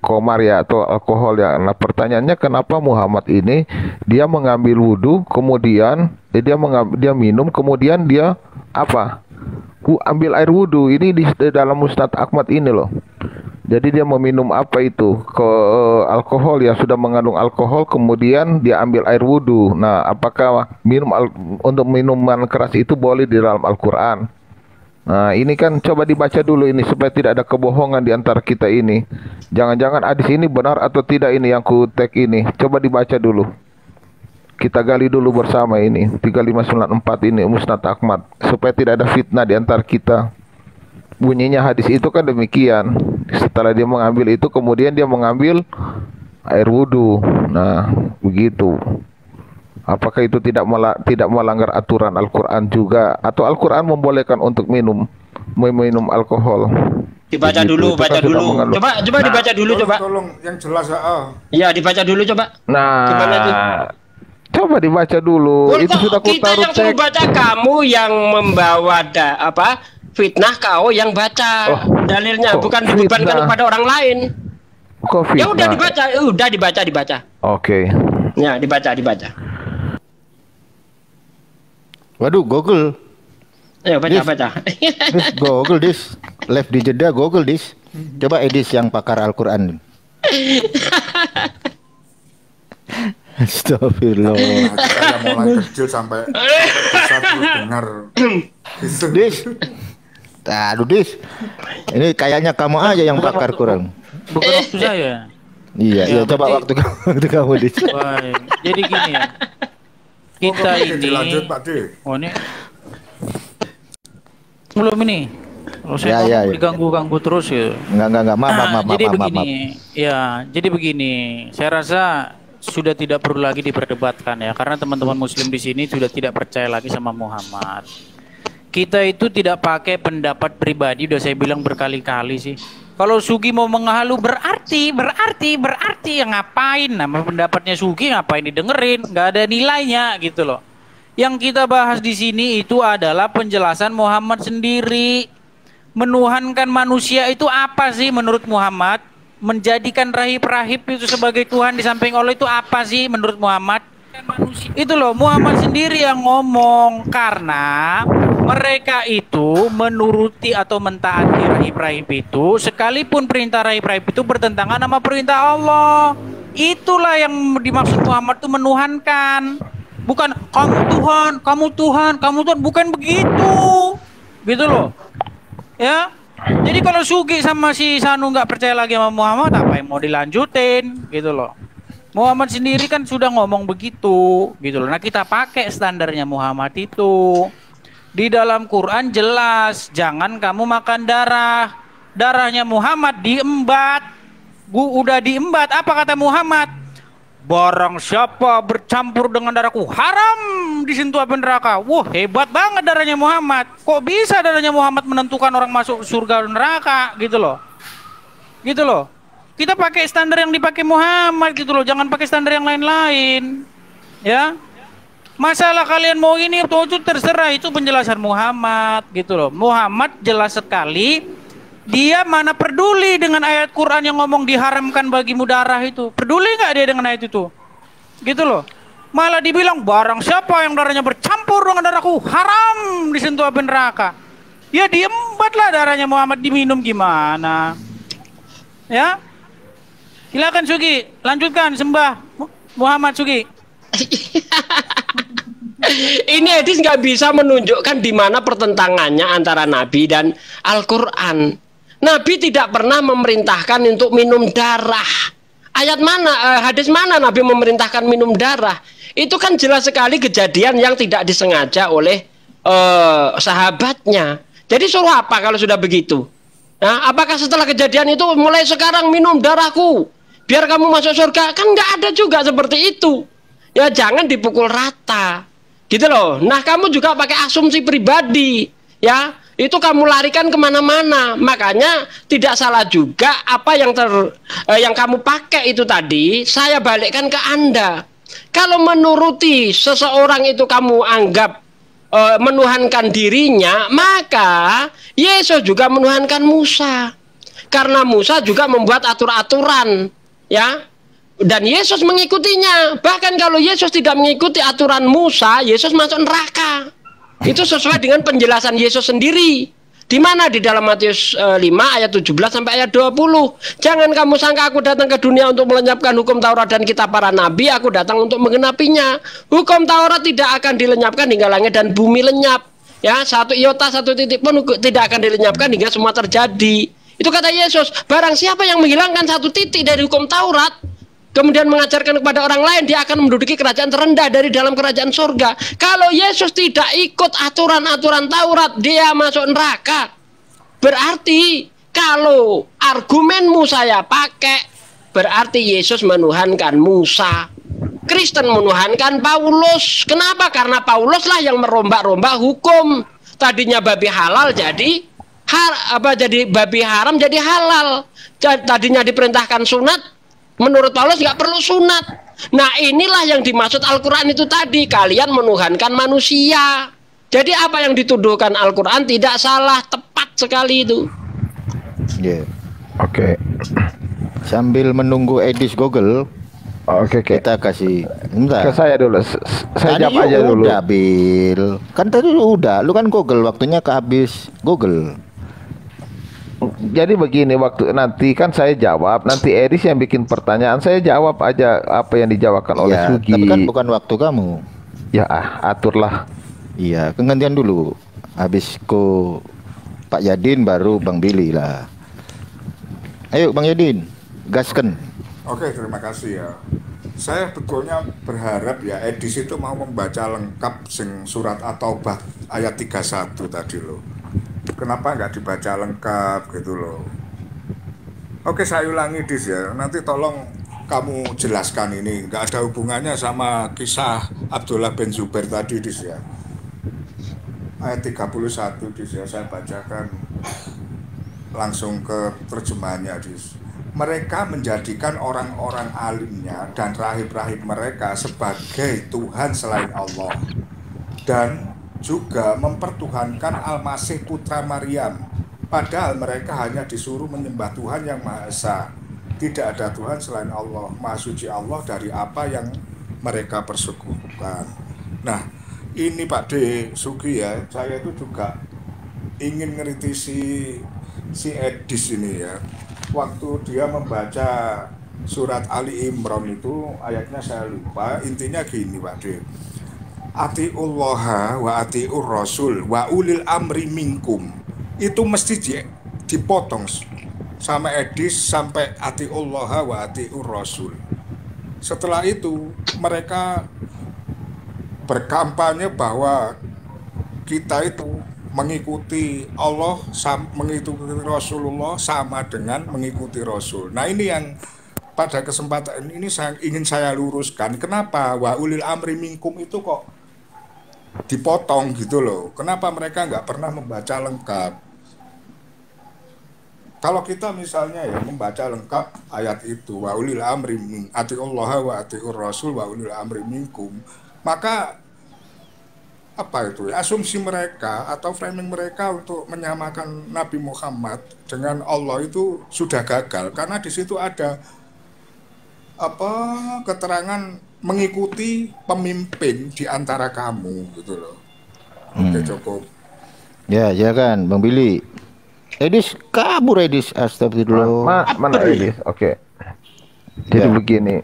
komar ya, atau alkohol ya. Nah, pertanyaannya kenapa Muhammad ini dia mengambil wudhu, kemudian dia minum, kemudian dia ambil air wudhu. Ini di dalam Musnad Ahmad ini loh. Jadi dia meminum alkohol ya, sudah mengandung alkohol, kemudian dia ambil air wudhu. Nah, apakah untuk minuman keras itu boleh di dalam Al-Quran? Nah, ini kan coba dibaca dulu ini supaya tidak ada kebohongan di antara kita ini. Jangan-jangan hadis ini benar atau tidak ini yang ku tag ini. Coba dibaca dulu. Kita gali dulu bersama ini 3594 ini Musnad Ahmad, supaya tidak ada fitnah di antara kita. Bunyinya hadis itu kan demikian. Setelah dia mengambil itu, kemudian dia mengambil air wudhu. Nah, begitu. Apakah itu tidak melanggar aturan Al-Quran juga? Atau Al-Quran membolehkan untuk minum alkohol? Dibaca dulu, baca dulu. Coba dibaca dulu coba. Tolong yang jelas Iya, dibaca dulu coba. Nah, gimana itu? Coba dibaca dulu. Itu sudah aku kita taruh yang suruh baca, kamu yang membawa fitnah, kau yang baca dalilnya, bukan dibebankan kepada orang lain. Kok fitnah? Ya udah dibaca. Oke. Ya, dibaca. Waduh, Google. Ayo baca. Google this. Live di jeda Google this. Coba Edis yang pakar Al-Qur'an. Astagfirullah. Saya mulai kecil sampai bisa dengar. Dis. Aduh, Dis. Ini kayaknya kamu aja yang pakar Quran. Bukan waktu saya. Iya, coba waktu kamu, Dis. Jadi gini ya. Kita ini. Lanjut, Pak D. Oh, ini. Belum ini. Kalau saya diganggu-ganggu terus ya. Enggak, maaf. Jadi begini. Ya, jadi begini. Saya rasa sudah tidak perlu lagi diperdebatkan ya, karena teman-teman muslim di sini sudah tidak percaya lagi sama Muhammad. Kita itu tidak pakai pendapat pribadi, udah saya bilang berkali-kali sih. Kalau Sugi mau menghalu berarti ya ngapain? Nama pendapatnya Sugi ngapain didengerin? Nggak ada nilainya gitu loh. Yang kita bahas di sini itu adalah penjelasan Muhammad sendiri. Menuhankan manusia itu apa sih menurut Muhammad? Menjadikan rahib-rahib itu sebagai Tuhan di samping Allah itu apa sih menurut Muhammad? Itu loh, Muhammad sendiri yang ngomong, karena mereka itu menuruti atau mentaati rahib-rahib itu, sekalipun perintah rahib-rahib itu bertentangan sama perintah Allah. Itulah yang dimaksud Muhammad itu menuhankan. Bukan kamu Tuhan, bukan begitu. Gitu loh. Ya. Jadi kalau Sugi sama si Sanu nggak percaya lagi sama Muhammad, apa yang mau dilanjutin gitu loh. Muhammad sendiri kan sudah ngomong begitu gitu loh. Nah, kita pakai standarnya Muhammad itu. Di dalam Quran jelas, jangan kamu makan darah. Darahnya Muhammad diembat. Udah diembat, apa kata Muhammad? Barang siapa bercampur dengan darahku haram disentuh api neraka. Wah, hebat banget darahnya Muhammad. Kok bisa darahnya Muhammad menentukan orang masuk surga dan neraka gitu loh. Gitu loh. Kita pakai standar yang dipakai Muhammad gitu loh, jangan pakai standar yang lain-lain. Ya. Masalah kalian mau ini atau itu terserah, itu penjelasan Muhammad gitu loh. Muhammad jelas sekali. Dia mana peduli dengan ayat Quran yang ngomong diharamkan bagimu darah itu. Peduli nggak dia dengan ayat itu? Gitu loh. Malah dibilang barang siapa yang darahnya bercampur dengan darahku haram disentuh api neraka. Ya diembatlah darahnya Muhammad, diminum gimana? Ya. Silakan Sugi, lanjutkan sembah Muhammad Sugi. Ini Edis nggak bisa menunjukkan di mana pertentangannya antara Nabi dan Al-Quran. Nabi tidak pernah memerintahkan untuk minum darah. Ayat mana, hadis mana Nabi memerintahkan minum darah? Itu kan jelas sekali kejadian yang tidak disengaja oleh sahabatnya. Jadi suruh apa kalau sudah begitu? Nah, apakah setelah kejadian itu mulai sekarang minum darahku biar kamu masuk surga? Kan nggak ada juga seperti itu. Ya jangan dipukul rata. Gitu loh. Nah, kamu juga pakai asumsi pribadi. Ya. Itu kamu larikan kemana-mana. Makanya tidak salah juga apa yang kamu pakai itu tadi, saya balikkan ke Anda. Kalau menuruti seseorang itu kamu anggap menuhankan dirinya, maka Yesus juga menuhankan Musa. Karena Musa juga membuat aturan-aturan, ya. Dan Yesus mengikutinya. Bahkan kalau Yesus tidak mengikuti aturan Musa, Yesus masuk neraka. Itu sesuai dengan penjelasan Yesus sendiri. Di mana? Di dalam Matius 5 ayat 17 sampai ayat 20. Jangan kamu sangka aku datang ke dunia untuk melenyapkan hukum Taurat dan kitab para nabi. Aku datang untuk menggenapinya. Hukum Taurat tidak akan dilenyapkan hingga langit dan bumi lenyap. Ya, satu iota, satu titik pun tidak akan dilenyapkan hingga semua terjadi. Itu kata Yesus. Barang siapa yang menghilangkan satu titik dari hukum Taurat, kemudian mengajarkan kepada orang lain, dia akan menduduki kerajaan terendah dari dalam kerajaan surga. Kalau Yesus tidak ikut aturan-aturan Taurat, dia masuk neraka. Berarti kalau argumenmu saya pakai, berarti Yesus menuhankan Musa. Kristen menuhankan Paulus. Kenapa? Karena Paulus lah yang merombak-rombak hukum. Tadinya babi halal jadi jadi babi haram jadi halal. Tadinya diperintahkan sunat, menurut Paulus nggak perlu sunat. Nah inilah yang dimaksud Al-Quran itu tadi, kalian menuhankan manusia. Jadi apa yang dituduhkan Al-Quran tidak salah, tepat sekali itu. Oke. Sambil menunggu Edis Google, kita kasih ke saya dulu. Saya jawab aja dulu. Udah, Bil. Kan tadi udah, lu kan Google, waktunya kehabis Google. Jadi begini, waktu nanti kan saya jawab, nanti Edis yang bikin pertanyaan, saya jawab aja apa yang dijawabkan oleh Sugi. Tapi kan bukan waktu kamu. Ya, aturlah. Iya, gantian dulu. Habis Pak Yadin baru Bang Billy lah. Ayo Bang Yadin, gasken. Oke, terima kasih ya. Saya betulnya berharap ya Edis itu mau membaca lengkap surat At-Taubah ayat 31 tadi loh. Kenapa nggak dibaca lengkap gitu loh. Oke, saya ulangi Dis ya. Nanti tolong kamu jelaskan ini. Nggak ada hubungannya sama kisah Abdullah bin Zubair tadi Dis ya. Ayat 31 Dis ya, saya bacakan langsung ke terjemahannya Dis. Mereka menjadikan orang-orang alimnya dan rahib-rahib mereka sebagai Tuhan selain Allah, dan juga mempertuhankan Al-Masih putra Maryam, padahal mereka hanya disuruh menyembah Tuhan yang Maha Esa. Tidak ada Tuhan selain Allah, Maha Suci Allah dari apa yang mereka persekutukan. Nah ini Pak D Sugi ya, saya itu juga ingin ngeritisi si Edis ini ya. Waktu dia membaca surat Ali Imran itu ayatnya saya lupa, intinya gini Pak D. Atiullaha wa atiur rasul wa ulil amri minkum. Itu mesti dipotong sama Edis sampai atiullaha wa atiur rasul. Setelah itu mereka berkampanye bahwa kita itu mengikuti Allah, mengikuti Rasulullah sama dengan mengikuti Rasul. Nah ini yang pada kesempatan ini ingin saya luruskan. Kenapa wa ulil amri minkum itu kok dipotong gitu loh? Kenapa mereka nggak pernah membaca lengkap? Kalau kita misalnya ya membaca lengkap ayat itu wa ulil amri min atiullaha wa atiur rasul wa ulil amri minkum, maka apa itu asumsi mereka atau framing mereka untuk menyamakan Nabi Muhammad dengan Allah itu sudah gagal, karena di situ ada keterangan mengikuti pemimpin di antara kamu gitu loh. Oke, cukup. Ya kan Bang Billy. Edis kabur Edis, astagfirullah. Mana Edis? Oke. Jadi begini,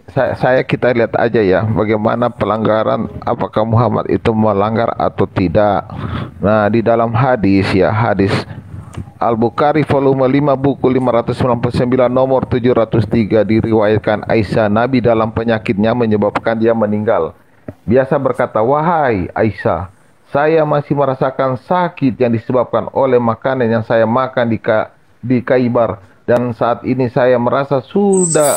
kita lihat aja ya bagaimana pelanggaran, apakah Muhammad itu melanggar atau tidak. Nah di dalam hadis ya, hadis Al-Bukhari volume 5 buku 599 nomor 703 diriwayatkan Aisyah, Nabi dalam penyakitnya menyebabkan dia meninggal biasa berkata, wahai Aisyah, saya masih merasakan sakit yang disebabkan oleh makanan yang saya makan di Khaibar. Dan saat ini saya merasa sudah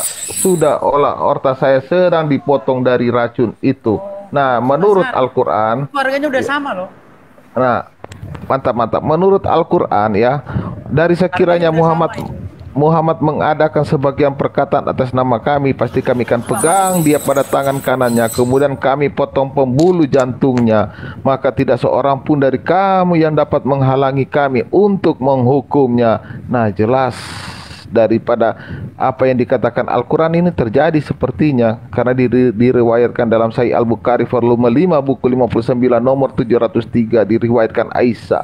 orta saya sedang dipotong dari racun itu. Nah, menurut Al-Quran, keluarganya udah sama loh. Nah, mantap. Menurut Al-Quran ya, dari sekiranya Muhammad mengadakan sebagian perkataan atas nama kami, pasti kami akan pegang dia pada tangan kanannya, kemudian kami potong pembuluh jantungnya, maka tidak seorang pun dari kamu yang dapat menghalangi kami untuk menghukumnya. Nah, jelas daripada apa yang dikatakan Al-Quran ini terjadi sepertinya, karena diriwayatkan dalam Sahih Al-Bukhari volume 5 buku 59 nomor 703 diriwayatkan Aisyah,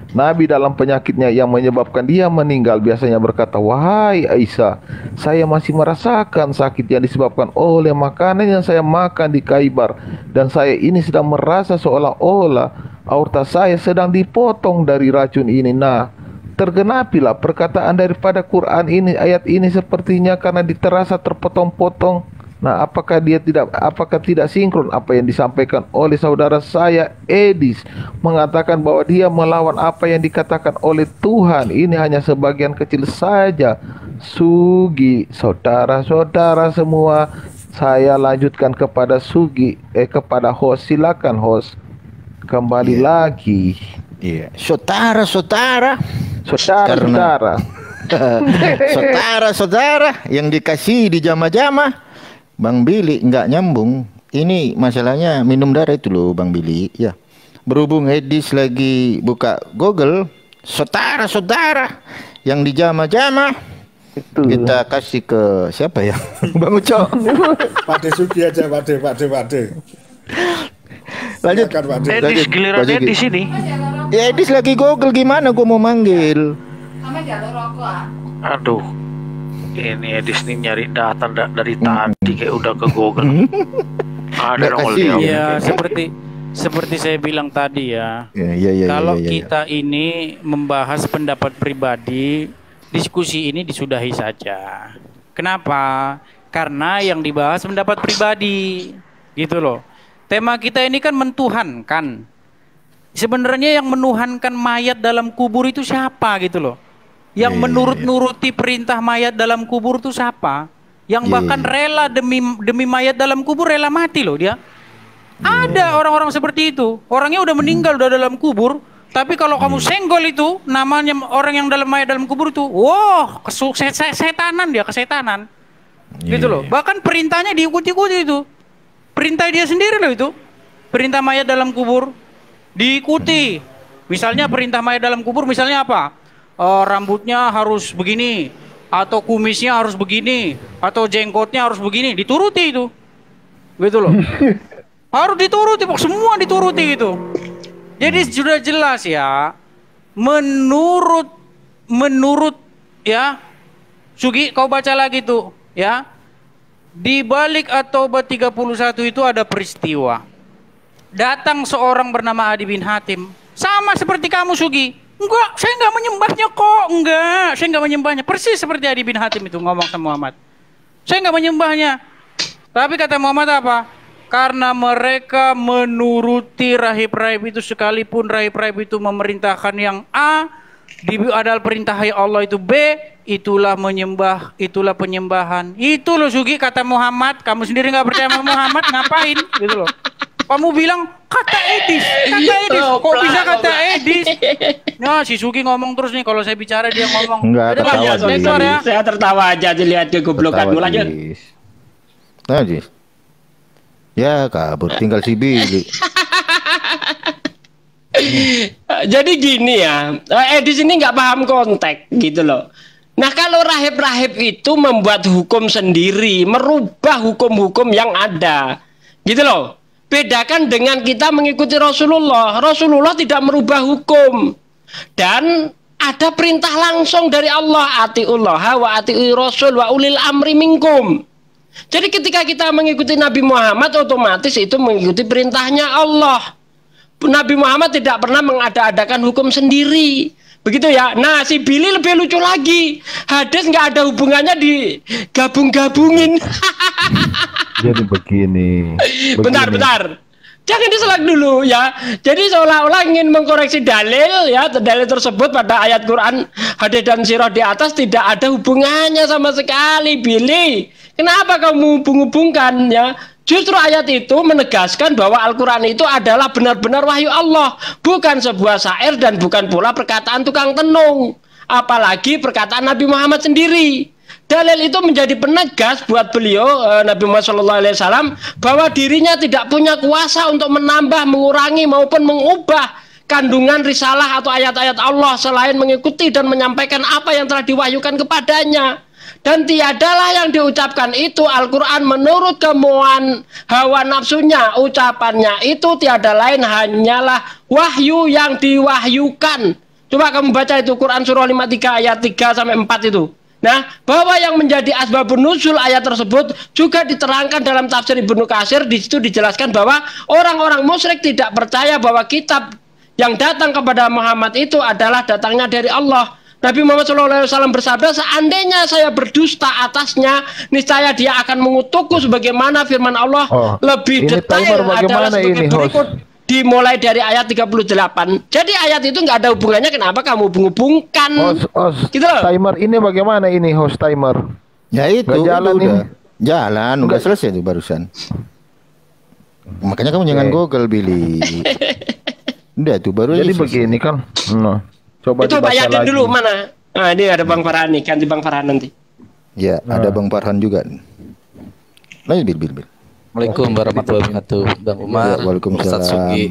Nabi dalam penyakitnya yang menyebabkan dia meninggal biasanya berkata, wahai Aisyah, saya masih merasakan sakit yang disebabkan oleh makanan yang saya makan di Khaibar, dan saya ini sedang merasa seolah-olah aorta saya sedang dipotong dari racun ini. Nah, tergenapilah perkataan daripada Quran ini, ayat ini sepertinya karena terasa terpotong-potong. Nah, apakah tidak sinkron apa yang disampaikan oleh saudara saya Edis mengatakan bahwa dia melawan apa yang dikatakan oleh Tuhan? Ini hanya sebagian kecil saja. Sugi, saudara-saudara semua, saya lanjutkan kepada Sugi, kepada host. Silakan host, kembali lagi. Iya, saudara-saudara Saudara-saudara. Saudara-saudara yang dikasih di jama-jama, Bang Billy nggak nyambung. Ini masalahnya minum darah itu loh, Bang Billy. Ya, berhubung Edis lagi buka Google, saudara-saudara yang di jama-jama itu kita kasih ke siapa ya? Bang Uco. Pak De Sugi aja, Pak De. Lanjut. Edis, giliran Edis ini. Ya, Edis lagi Google, gimana gua mau manggil? Aduh, ini Edis nih nyari data dari tadi kayak udah ke Google. Ada dong ya, seperti saya bilang tadi ya. Kalau kita ini membahas pendapat pribadi, diskusi ini disudahi saja. Kenapa? Karena yang dibahas pendapat pribadi, gitu loh. Tema kita ini kan mentuhankan. Sebenarnya yang menuhankan mayat dalam kubur itu siapa gitu loh? Yang menurut-nuruti perintah mayat dalam kubur itu siapa? Yang bahkan rela demi mayat dalam kubur rela mati loh dia. Ada orang-orang seperti itu. Orangnya udah meninggal, udah dalam kubur. Tapi kalau kamu senggol itu, namanya orang yang dalam mayat dalam kubur itu, wah, kesetanan dia, kesetanan. Gitu loh. Bahkan perintahnya diikuti-ikuti itu. Perintah dia sendiri loh itu. Perintah mayat dalam kubur diikuti. Misalnya perintah mayat dalam kubur misalnya apa? Rambutnya harus begini, atau kumisnya harus begini, atau jenggotnya harus begini, dituruti itu. Gitu loh. Harus dituruti, semua dituruti itu. Jadi sudah jelas ya. Menurut ya, Sugi kau baca lagi tuh ya. Di balik At-Taubah 31 itu ada peristiwa. Datang seorang bernama Adi bin Hatim, sama seperti kamu Sugi. Enggak, saya enggak menyembahnya kok. Enggak, saya enggak menyembahnya. Persis seperti Adi bin Hatim itu ngomong sama Muhammad. Saya enggak menyembahnya. Tapi kata Muhammad apa? Karena mereka menuruti rahib-rahib itu, sekalipun rahib-rahib itu memerintahkan yang A, adalah perintah Allah itu B, itulah menyembah, itulah penyembahan. Itu loh Sugi kata Muhammad. Kamu sendiri nggak percaya sama Muhammad, ngapain? Gitu loh. Kamu bilang kata Edis. Kok bisa kata Edis? Nah, si Sugi ngomong terus nih. Kalau saya bicara dia ngomong. Enggak, tertawa ya. Saya tertawa aja dilihat kegoblokanmu. Lanjut. Lanjut. Ya kabur, tinggal si Billy. Jadi gini ya, Edis ini nggak paham konteks gitu loh. Nah kalau rahib-rahib itu membuat hukum sendiri, merubah hukum-hukum yang ada, gitu loh. Bedakan dengan kita mengikuti Rasulullah. Rasulullah tidak merubah hukum. Dan ada perintah langsung dari Allah, atiullah wa atiur rasul wa ulil amri minkum. Jadi ketika kita mengikuti Nabi Muhammad, otomatis itu mengikuti perintahnya Allah. Nabi Muhammad tidak pernah mengada-adakan hukum sendiri. Begitu ya. Nah si Billy lebih lucu lagi. Hadis nggak ada hubungannya digabung-gabungin. Jadi begini. Bentar. Jangan diselak dulu ya. Jadi seolah-olah ingin mengkoreksi dalil ya. Dalil tersebut pada ayat Quran, hadis dan sirah di atas tidak ada hubungannya sama sekali. Billy, kenapa kamu hubung-hubungkan ya? Justru ayat itu menegaskan bahwa Al-Quran itu adalah benar-benar wahyu Allah, bukan sebuah syair dan bukan pula perkataan tukang tenung, apalagi perkataan Nabi Muhammad sendiri. Dalil itu menjadi penegas buat beliau Nabi Muhammad SAW bahwa dirinya tidak punya kuasa untuk menambah, mengurangi maupun mengubah kandungan risalah atau ayat-ayat Allah selain mengikuti dan menyampaikan apa yang telah diwahyukan kepadanya. Dan tiadalah yang diucapkan itu Al-Quran menurut kemauan hawa nafsunya. Ucapannya itu tiada lain hanyalah wahyu yang diwahyukan. Coba kamu baca itu Quran surah 53 ayat 3-4 itu. Nah, bahwa yang menjadi asbabun nuzul ayat tersebut juga diterangkan dalam tafsir Ibnu Katsir. Di situ dijelaskan bahwa orang-orang musyrik tidak percaya bahwa kitab yang datang kepada Muhammad itu adalah datangnya dari Allah. Nabi Muhammad SAW bersabda, seandainya saya berdusta atasnya, niscaya dia akan mengutukku sebagaimana firman Allah lebih detail adalah sebagai berikut. Dimulai dari ayat 38. Jadi ayat itu nggak ada hubungannya. Kenapa kamu hubung-hubungkan? Gitu loh. Timer ini bagaimana ini host timer? Ya itu udah jalan, udah selesai itu barusan. Makanya kamu jangan Google Billy. Udah tuh baru. Jadi begini kan. Coba itu Pak dibaca Yadin lagi. dulu mana? Nah, ini ada Bang Farhan nih, ganti Bang Farhan nanti. Ya, ada Bang Farhan juga. Lanjut, Bil. Assalamualaikum warahmatullahi wabarakatuh. Bang Umar, Ya, waalaikumsalam. Ustaz Sugi.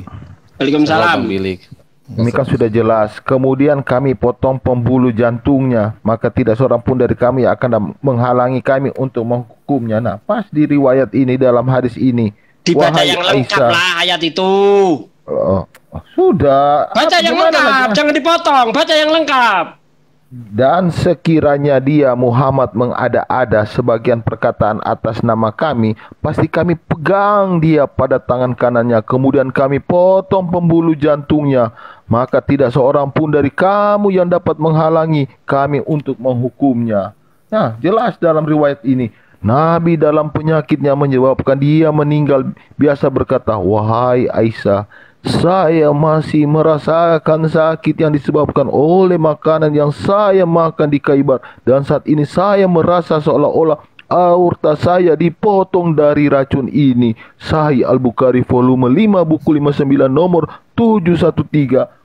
Waalaikumsalam. Bang Bilik. Ini kan sudah jelas. Kemudian kami potong pembuluh jantungnya, maka tidak seorang pun dari kami yang akan menghalangi kami untuk menghukumnya. Nah, pas di riwayat ini, dalam hadis ini, Dibaca wahai yang lengkap Aisyah, lah ayat itu. sudah. Baca yang lengkap, jangan dipotong. Baca yang lengkap. Dan sekiranya dia Muhammad mengada-ada sebagian perkataan atas nama kami, pasti kami pegang dia pada tangan kanannya, kemudian kami potong pembuluh jantungnya, maka tidak seorang pun dari kamu yang dapat menghalangi kami untuk menghukumnya. Nah, jelas dalam riwayat ini, Nabi dalam penyakitnya menyebabkan dia meninggal biasa berkata, wahai Aisyah, saya masih merasakan sakit yang disebabkan oleh makanan yang saya makan di Khaybar, dan saat ini saya merasa seolah-olah aorta saya dipotong dari racun ini. Sahih Al-Bukhari volume 5 buku 59 nomor 713.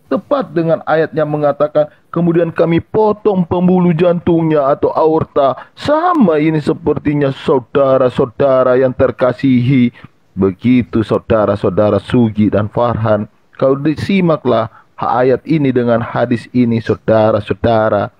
Tepat dengan ayatnya mengatakan, kemudian kami potong pembuluh jantungnya atau aorta. Sama ini sepertinya saudara-saudara yang terkasihi. Begitu saudara-saudara Sugi dan Farhan, kalau disimaklah ayat ini dengan hadis ini, saudara-saudara.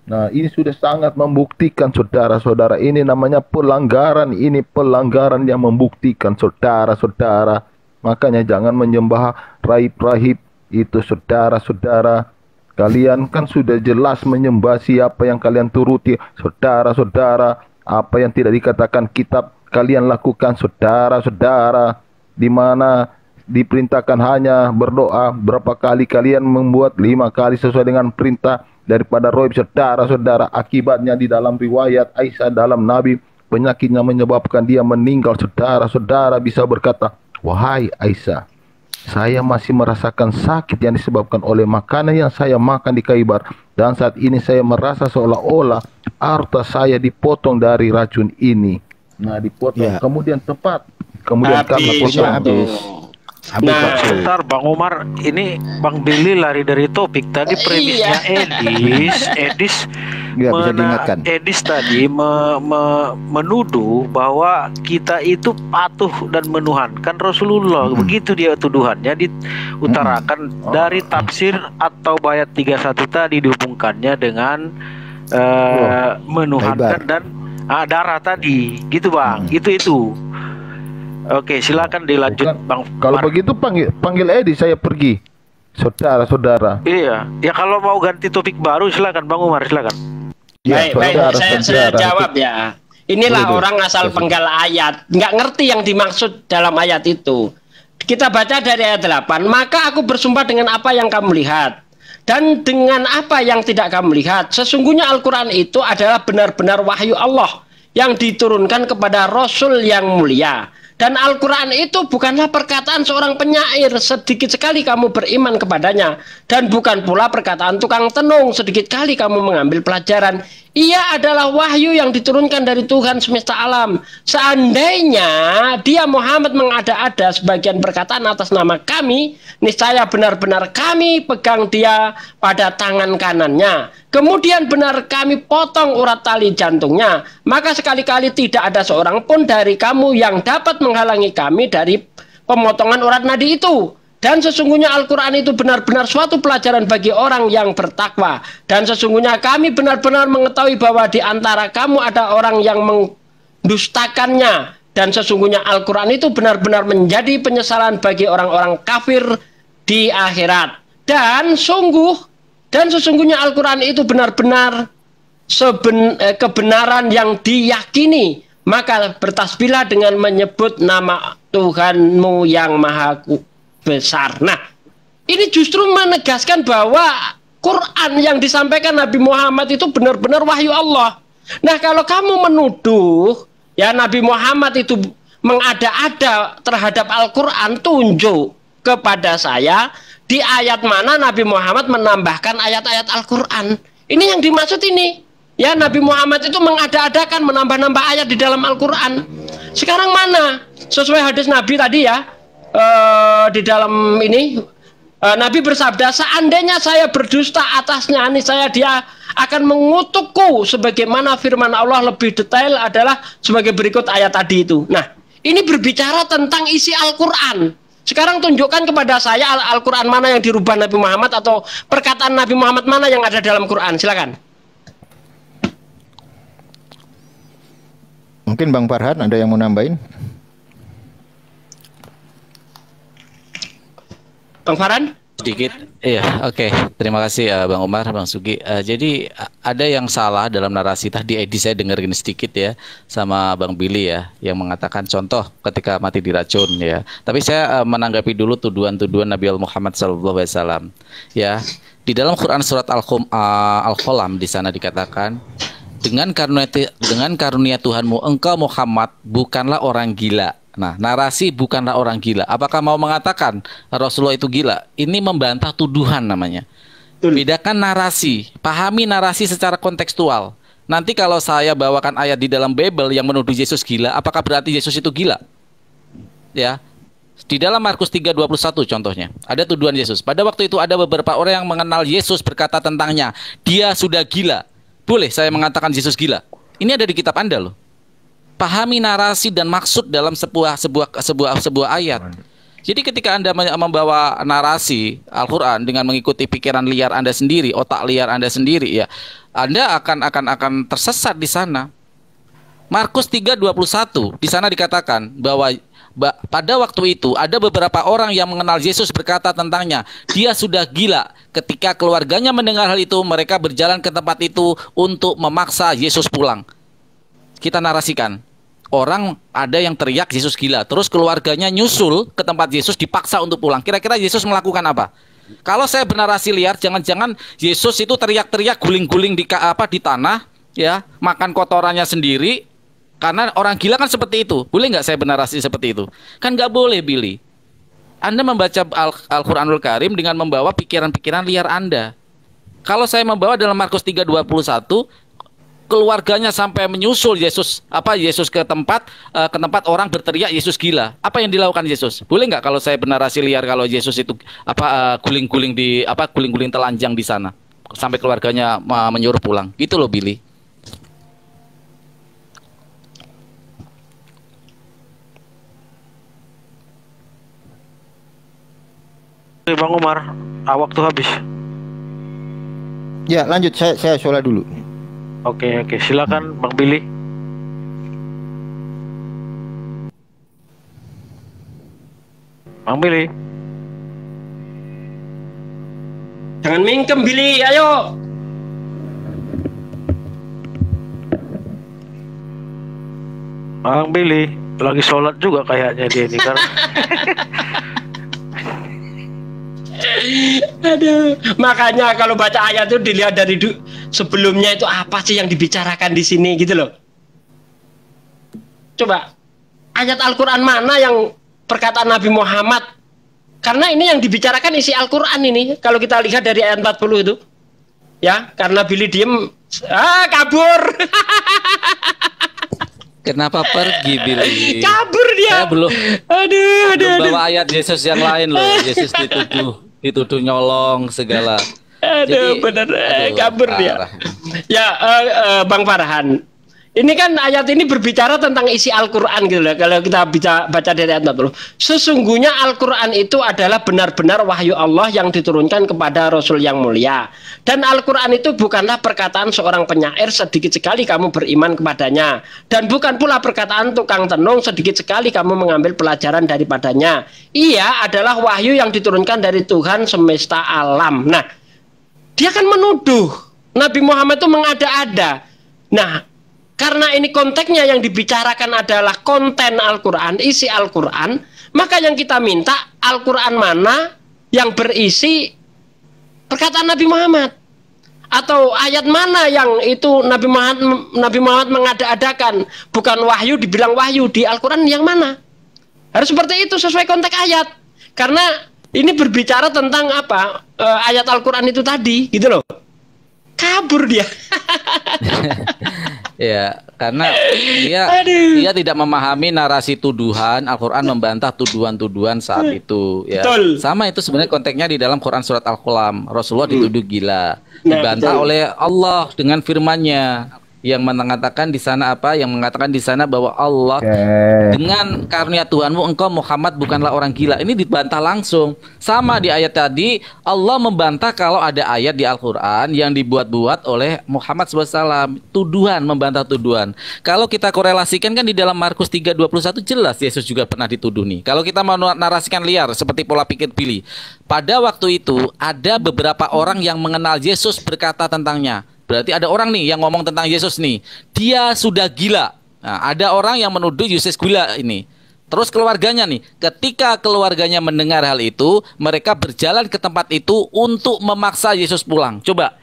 Nah, ini sudah sangat membuktikan, saudara-saudara, ini namanya pelanggaran, ini pelanggaran yang membuktikan, saudara-saudara. Makanya jangan menyembah rahib-rahib itu, saudara-saudara. Kalian kan sudah jelas menyembah siapa yang kalian turuti, saudara-saudara. Apa yang tidak dikatakan kitab kalian lakukan, saudara-saudara, di mana diperintahkan hanya berdoa. Berapa kali kalian membuat? 5 kali sesuai dengan perintah daripada roib, saudara-saudara. Akibatnya di dalam riwayat Aisyah, dalam Nabi penyakitnya menyebabkan dia meninggal, saudara-saudara bisa berkata, wahai Aisyah, saya masih merasakan sakit yang disebabkan oleh makanan yang saya makan di Khaybar, dan saat ini saya merasa seolah-olah aorta saya dipotong dari racun ini. Nah, dipotong, kemudian tepat, kemudian karena potong habis. Nah, sebentar Bang Umar, ini Bang Billy lari dari topik tadi. Premisnya Edis bisa diingatkan. Edis tadi menuduh bahwa kita itu patuh dan menuhankan Rasulullah. Begitu dia tuduhannya diutarakan dari tafsir atau bayat 31 tadi, dihubungkannya dengan menuhankan dan darah tadi, gitu Bang. Itu. Oke, silakan dilanjut. Bukan, Bang. Kalau begitu panggil Edi, saya pergi. Saudara-saudara. Iya, ya kalau mau ganti topik baru silakan Bang Umar, silakan. Ya, baik, saya jawab ya. Inilah orang asal penggal ayat, nggak ngerti yang dimaksud dalam ayat itu. Kita baca dari ayat 8, maka aku bersumpah dengan apa yang kamu lihat dan dengan apa yang tidak kamu lihat. Sesungguhnya Al-Quran itu adalah benar-benar wahyu Allah yang diturunkan kepada Rasul yang mulia. Dan Al-Quran itu bukanlah perkataan seorang penyair, sedikit sekali kamu beriman kepadanya. Dan bukan pula perkataan tukang tenung, sedikit kali kamu mengambil pelajaran. Ia adalah wahyu yang diturunkan dari Tuhan semesta alam. Seandainya dia Muhammad mengada-ada sebagian perkataan atas nama kami, niscaya benar-benar kami pegang dia pada tangan kanannya. Kemudian benar kami potong urat tali jantungnya. Maka sekali-kali tidak ada seorang pun dari kamu yang dapat menghalangi kami dari pemotongan urat nadi itu. Dan sesungguhnya Al-Quran itu benar-benar suatu pelajaran bagi orang yang bertakwa. Dan sesungguhnya kami benar-benar mengetahui bahwa di antara kamu ada orang yang mendustakannya. Dan sesungguhnya Al-Quran itu benar-benar menjadi penyesalan bagi orang-orang kafir di akhirat. Dan sesungguhnya Al-Quran itu benar-benar kebenaran yang diyakini. Maka bertasbihlah dengan menyebut nama Tuhanmu yang maha besar. Nah, ini justru menegaskan bahwa Quran yang disampaikan Nabi Muhammad itu benar-benar wahyu Allah. Nah, kalau kamu menuduh ya Nabi Muhammad itu mengada-ada terhadap Al-Quran, tunjuk kepada saya di ayat mana Nabi Muhammad menambahkan ayat-ayat Al-Quran. Ini yang dimaksud ini. Ya, Nabi Muhammad itu mengada-adakan menambah-nambah ayat di dalam Al-Quran. Sekarang mana? Sesuai hadis Nabi tadi ya, di dalam ini Nabi bersabda, seandainya saya berdusta atasnya, niscaya dia akan mengutukku. Sebagaimana firman Allah lebih detail adalah sebagai berikut ayat tadi itu. Nah, ini berbicara tentang isi Al-Quran. Sekarang tunjukkan kepada saya Al-Quran mana yang dirubah Nabi Muhammad, atau perkataan Nabi Muhammad mana yang ada dalam Quran. Silakan. Mungkin Bang Farhan ada yang mau nambahin? Bang Farhan? Sedikit, iya, oke. Terima kasih Bang Umar, Bang Sugi. Jadi ada yang salah dalam narasi tadi. Edi, saya dengerin sedikit ya sama Bang Billy ya, yang mengatakan contoh ketika mati diracun ya. Tapi saya menanggapi dulu tuduhan-tuduhan Nabi Muhammad SAW. Ya, di dalam Quran surat Al-Qalam di sana dikatakan, dengan karunia Tuhanmu, engkau Muhammad bukanlah orang gila. Nah, narasi bukanlah orang gila. Apakah mau mengatakan Rasulullah itu gila? Ini membantah tuduhan namanya. Bedakan narasi, pahami narasi secara kontekstual. Nanti kalau saya bawakan ayat di dalam Bible yang menuduh Yesus gila, apakah berarti Yesus itu gila? Ya. Di dalam Markus 3:21 contohnya, ada tuduhan Yesus. Pada waktu itu ada beberapa orang yang mengenal Yesus berkata tentangnya, dia sudah gila. Boleh saya mengatakan Yesus gila? Ini ada di kitab Anda loh. Pahami narasi dan maksud dalam sebuah ayat. Jadi ketika Anda membawa narasi Al-Quran dengan mengikuti pikiran liar Anda sendiri, otak liar Anda sendiri, ya, Anda akan tersesat di sana. Markus 3:21 di sana dikatakan bahwa pada waktu itu ada beberapa orang yang mengenal Yesus berkata tentangnya, dia sudah gila. Ketika keluarganya mendengar hal itu, mereka berjalan ke tempat itu untuk memaksa Yesus pulang. Kita narasikan, orang ada yang teriak Yesus gila, terus keluarganya nyusul ke tempat Yesus dipaksa untuk pulang. Kira-kira Yesus melakukan apa? Kalau saya bernarasi liar, jangan-jangan Yesus itu teriak-teriak, guling-guling di tanah, ya, makan kotorannya sendiri. Karena orang gila kan seperti itu. Boleh nggak saya bernarasi seperti itu? Kan nggak boleh, Billy. Anda membaca Al-Quranul Karim dengan membawa pikiran-pikiran liar Anda. Kalau saya membawa dalam Markus 3:21, keluarganya sampai menyusul Yesus ke tempat orang berteriak Yesus gila. Apa yang dilakukan Yesus? Boleh nggak kalau saya bernarasi liar kalau Yesus itu guling-guling telanjang di sana sampai keluarganya menyuruh pulang? Gitu loh, Billy. Bang Umar, waktu habis. Ya, lanjut, saya sholat dulu. Oke, silakan Bang Billy. Bang Billy. Jangan mingkem, Billy, ayo. Bang Billy lagi sholat juga kayaknya dia ini kan. Aduh, makanya kalau baca ayat itu dilihat dari sebelumnya itu apa sih yang dibicarakan di sini gitu loh. Coba ayat Al-Quran mana yang perkataan Nabi Muhammad? Karena ini yang dibicarakan isi Al-Quran ini. Kalau kita lihat dari ayat 40 itu, ya, karena Billy diem, kabur. Kenapa pergi, Billy? Kabur dia. Saya belum bawa ayat Yesus yang lain loh. Yesus dituduh nyolong segala. Jadi, bener, kabur dia. Ya, Bang Farhan, ini kan ayat ini berbicara tentang isi Al-Quran gitu loh. Kalau kita baca dari ayat 40, sesungguhnya Al-Quran itu adalah benar-benar wahyu Allah yang diturunkan kepada Rasul yang mulia. Dan Al-Quran itu bukanlah perkataan seorang penyair, sedikit sekali kamu beriman kepadanya. Dan bukan pula perkataan tukang tenung, sedikit sekali kamu mengambil pelajaran daripadanya. Ia adalah wahyu yang diturunkan dari Tuhan semesta alam. Nah, dia kan menuduh Nabi Muhammad itu mengada-ada. Nah, karena ini konteksnya yang dibicarakan adalah konten Al-Quran, isi Al-Quran, maka yang kita minta Al-Quran mana yang berisi perkataan Nabi Muhammad, atau ayat mana yang itu Nabi Muhammad mengada-adakan, bukan wahyu dibilang wahyu di Al-Quran yang mana? Harus seperti itu sesuai konteks ayat. Karena ini berbicara tentang apa? Ayat Al-Quran itu tadi, gitu loh. Kabur dia. Ya, karena dia tidak memahami narasi tuduhan. Al-Quran membantah tuduhan-tuduhan saat itu. Ya. Betul. Sama itu sebenarnya konteksnya di dalam Quran surat Al-Qalam. Rasulullah dituduh gila, dibantah oleh Allah dengan firman-Nya yang mengatakan di sana apa? Yang mengatakan di sana bahwa Allah dengan karunia Tuhanmu engkau Muhammad bukanlah orang gila. Ini dibantah langsung. Sama di ayat tadi Allah membantah kalau ada ayat di Al-Quran yang dibuat-buat oleh Muhammad SAW. Tuduhan, membantah tuduhan. Kalau kita korelasikan kan di dalam Markus 3:21 jelas Yesus juga pernah dituduh nih. Kalau kita mau narasikan liar seperti pola pikir Billy, pada waktu itu ada beberapa orang yang mengenal Yesus berkata tentangnya. Berarti ada orang nih yang ngomong tentang Yesus nih, dia sudah gila. Nah, ada orang yang menuduh Yesus gila ini. Terus keluarganya nih, ketika keluarganya mendengar hal itu, mereka berjalan ke tempat itu untuk memaksa Yesus pulang. Coba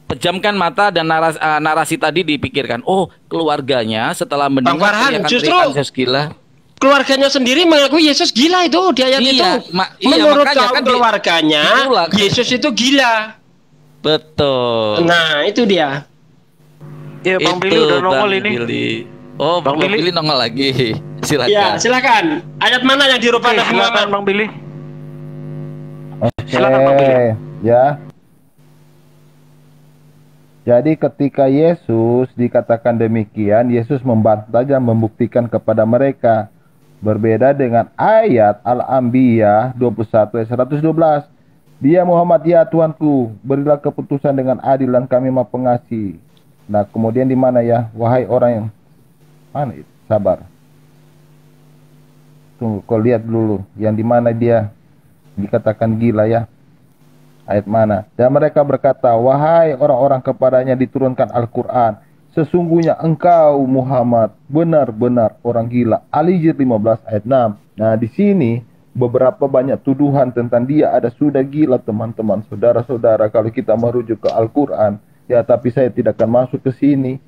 pejamkan mata dan narasi tadi dipikirkan. Oh, keluarganya setelah mendengar Yesus gila. Keluarganya sendiri mengakui Yesus gila itu di ayat itu. Menurut keluarganya, Yesus itu gila. Betul. Nah, itu dia. Ya, Bang Billy udah nongol ini. Oh, Bang Billy nongol lagi. Silakan. Ya, silakan. Ayat mana yang dirubah Nabi Muhammad? Bang Billy. Silakan Bang Billy. Ya. Jadi ketika Yesus dikatakan demikian, Yesus membantah dan membuktikan kepada mereka. Berbeda dengan ayat Al-Anbiya 21 ayat 112. Dia Muhammad, ya Tuanku, berilah keputusan dengan adil dan kami Maha Pengasih. Nah, kemudian di mana ya, wahai orang yang mana itu? Sabar. Tunggu, kau lihat dulu yang di mana dia dikatakan gila ya. Ayat mana? Dan mereka berkata, wahai orang-orang kepadanya diturunkan Al-Quran, sesungguhnya engkau Muhammad benar-benar orang gila. Al-Hijr 15 ayat 6. Nah, di sini beberapa banyak tuduhan tentang dia ada sudah gila teman-teman, saudara-saudara, kalau kita merujuk ke Al-Quran. Ya, tapi saya tidak akan masuk ke sini.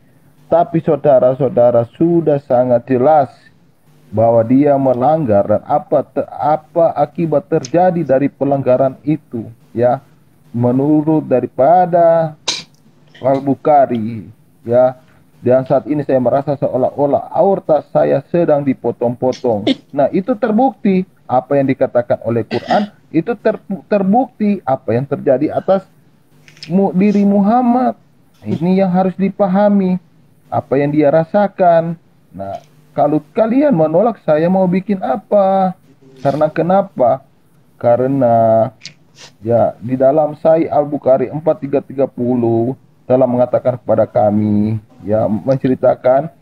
Tapi saudara-saudara sudah sangat jelas bahwa dia melanggar dan apa akibat terjadi dari pelanggaran itu. Ya, menurut daripada Al-Bukhari, ya. Dan saat ini saya merasa seolah-olah aorta saya sedang dipotong-potong. Nah, itu terbukti. Apa yang dikatakan oleh Quran itu terbukti apa yang terjadi atas diri Muhammad. Ini yang harus dipahami, apa yang dia rasakan. Nah, kalau kalian menolak, saya mau bikin apa? Karena kenapa? Karena ya di dalam Sahih Al-Bukhari 4330 telah mengatakan kepada kami, ya, menceritakan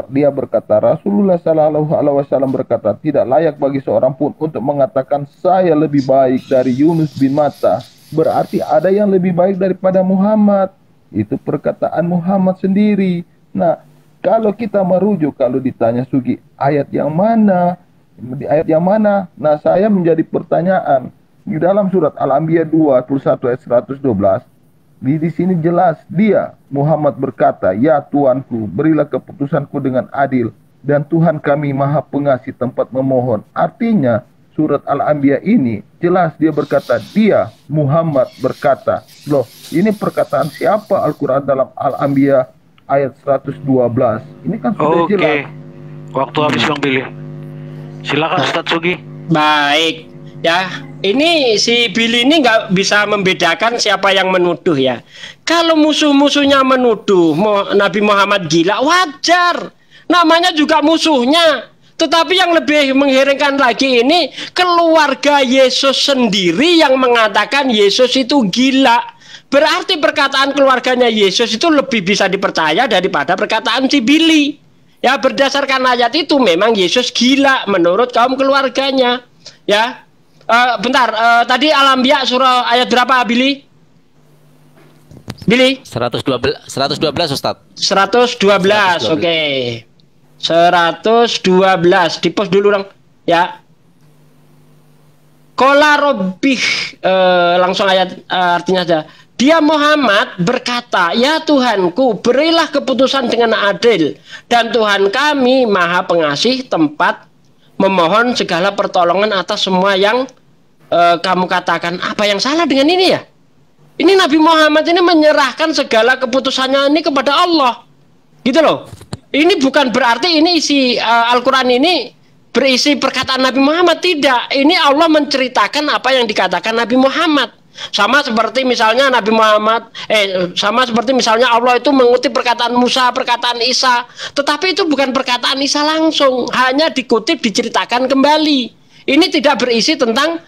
dia berkata, Rasulullah Sallallahu Alaihi Wasallam berkata, tidak layak bagi seorang pun untuk mengatakan saya lebih baik dari Yunus bin Matta. Berarti ada yang lebih baik daripada Muhammad. Itu perkataan Muhammad sendiri. Nah, kalau kita merujuk, kalau ditanya Sugi, ayat yang mana? Di ayat yang mana? Nah, saya menjadi pertanyaan. Di dalam surat Al-Anbiya 21 ayat 112. Di sini jelas dia Muhammad berkata, ya Tuanku, berilah keputusanku dengan adil dan Tuhan kami Maha Pengasih tempat memohon. Artinya surat Al-Anbiya ini jelas dia berkata, dia Muhammad berkata. Loh, ini perkataan siapa? Al-Quran dalam Al-Anbiya ayat 112. Ini kan sudah jelas. Waktu habis Bang Billy. Silakan Ustaz Sugi. Baik. Ya, ini si Billy ini nggak bisa membedakan siapa yang menuduh ya. Kalau musuh-musuhnya menuduh Nabi Muhammad gila, wajar. Namanya juga musuhnya. Tetapi yang lebih mengherankan lagi ini, keluarga Yesus sendiri yang mengatakan Yesus itu gila. Berarti perkataan keluarganya Yesus itu lebih bisa dipercaya daripada perkataan si Billy. Ya, berdasarkan ayat itu memang Yesus gila menurut kaum keluarganya. Ya. Tadi Al-Anbiya surah ayat berapa, Billy? 112 Ustaz. 112, oke. 112, di post dulu dong, ya. Qala Rabbih, langsung ayat artinya aja. Dia Muhammad berkata, ya Tuhanku, berilah keputusan dengan adil dan Tuhan kami Maha Pengasih tempat memohon segala pertolongan atas semua yang kamu katakan. Apa yang salah dengan ini ya? Ini Nabi Muhammad ini menyerahkan segala keputusannya ini kepada Allah. Gitu loh. Ini bukan berarti ini isi Al-Quran ini berisi perkataan Nabi Muhammad, tidak. Ini Allah menceritakan apa yang dikatakan Nabi Muhammad. Sama seperti misalnya Nabi Muhammad, sama seperti misalnya Allah itu mengutip perkataan Musa, perkataan Isa, tetapi itu bukan perkataan Isa langsung, hanya dikutip, diceritakan kembali. Ini tidak berisi tentang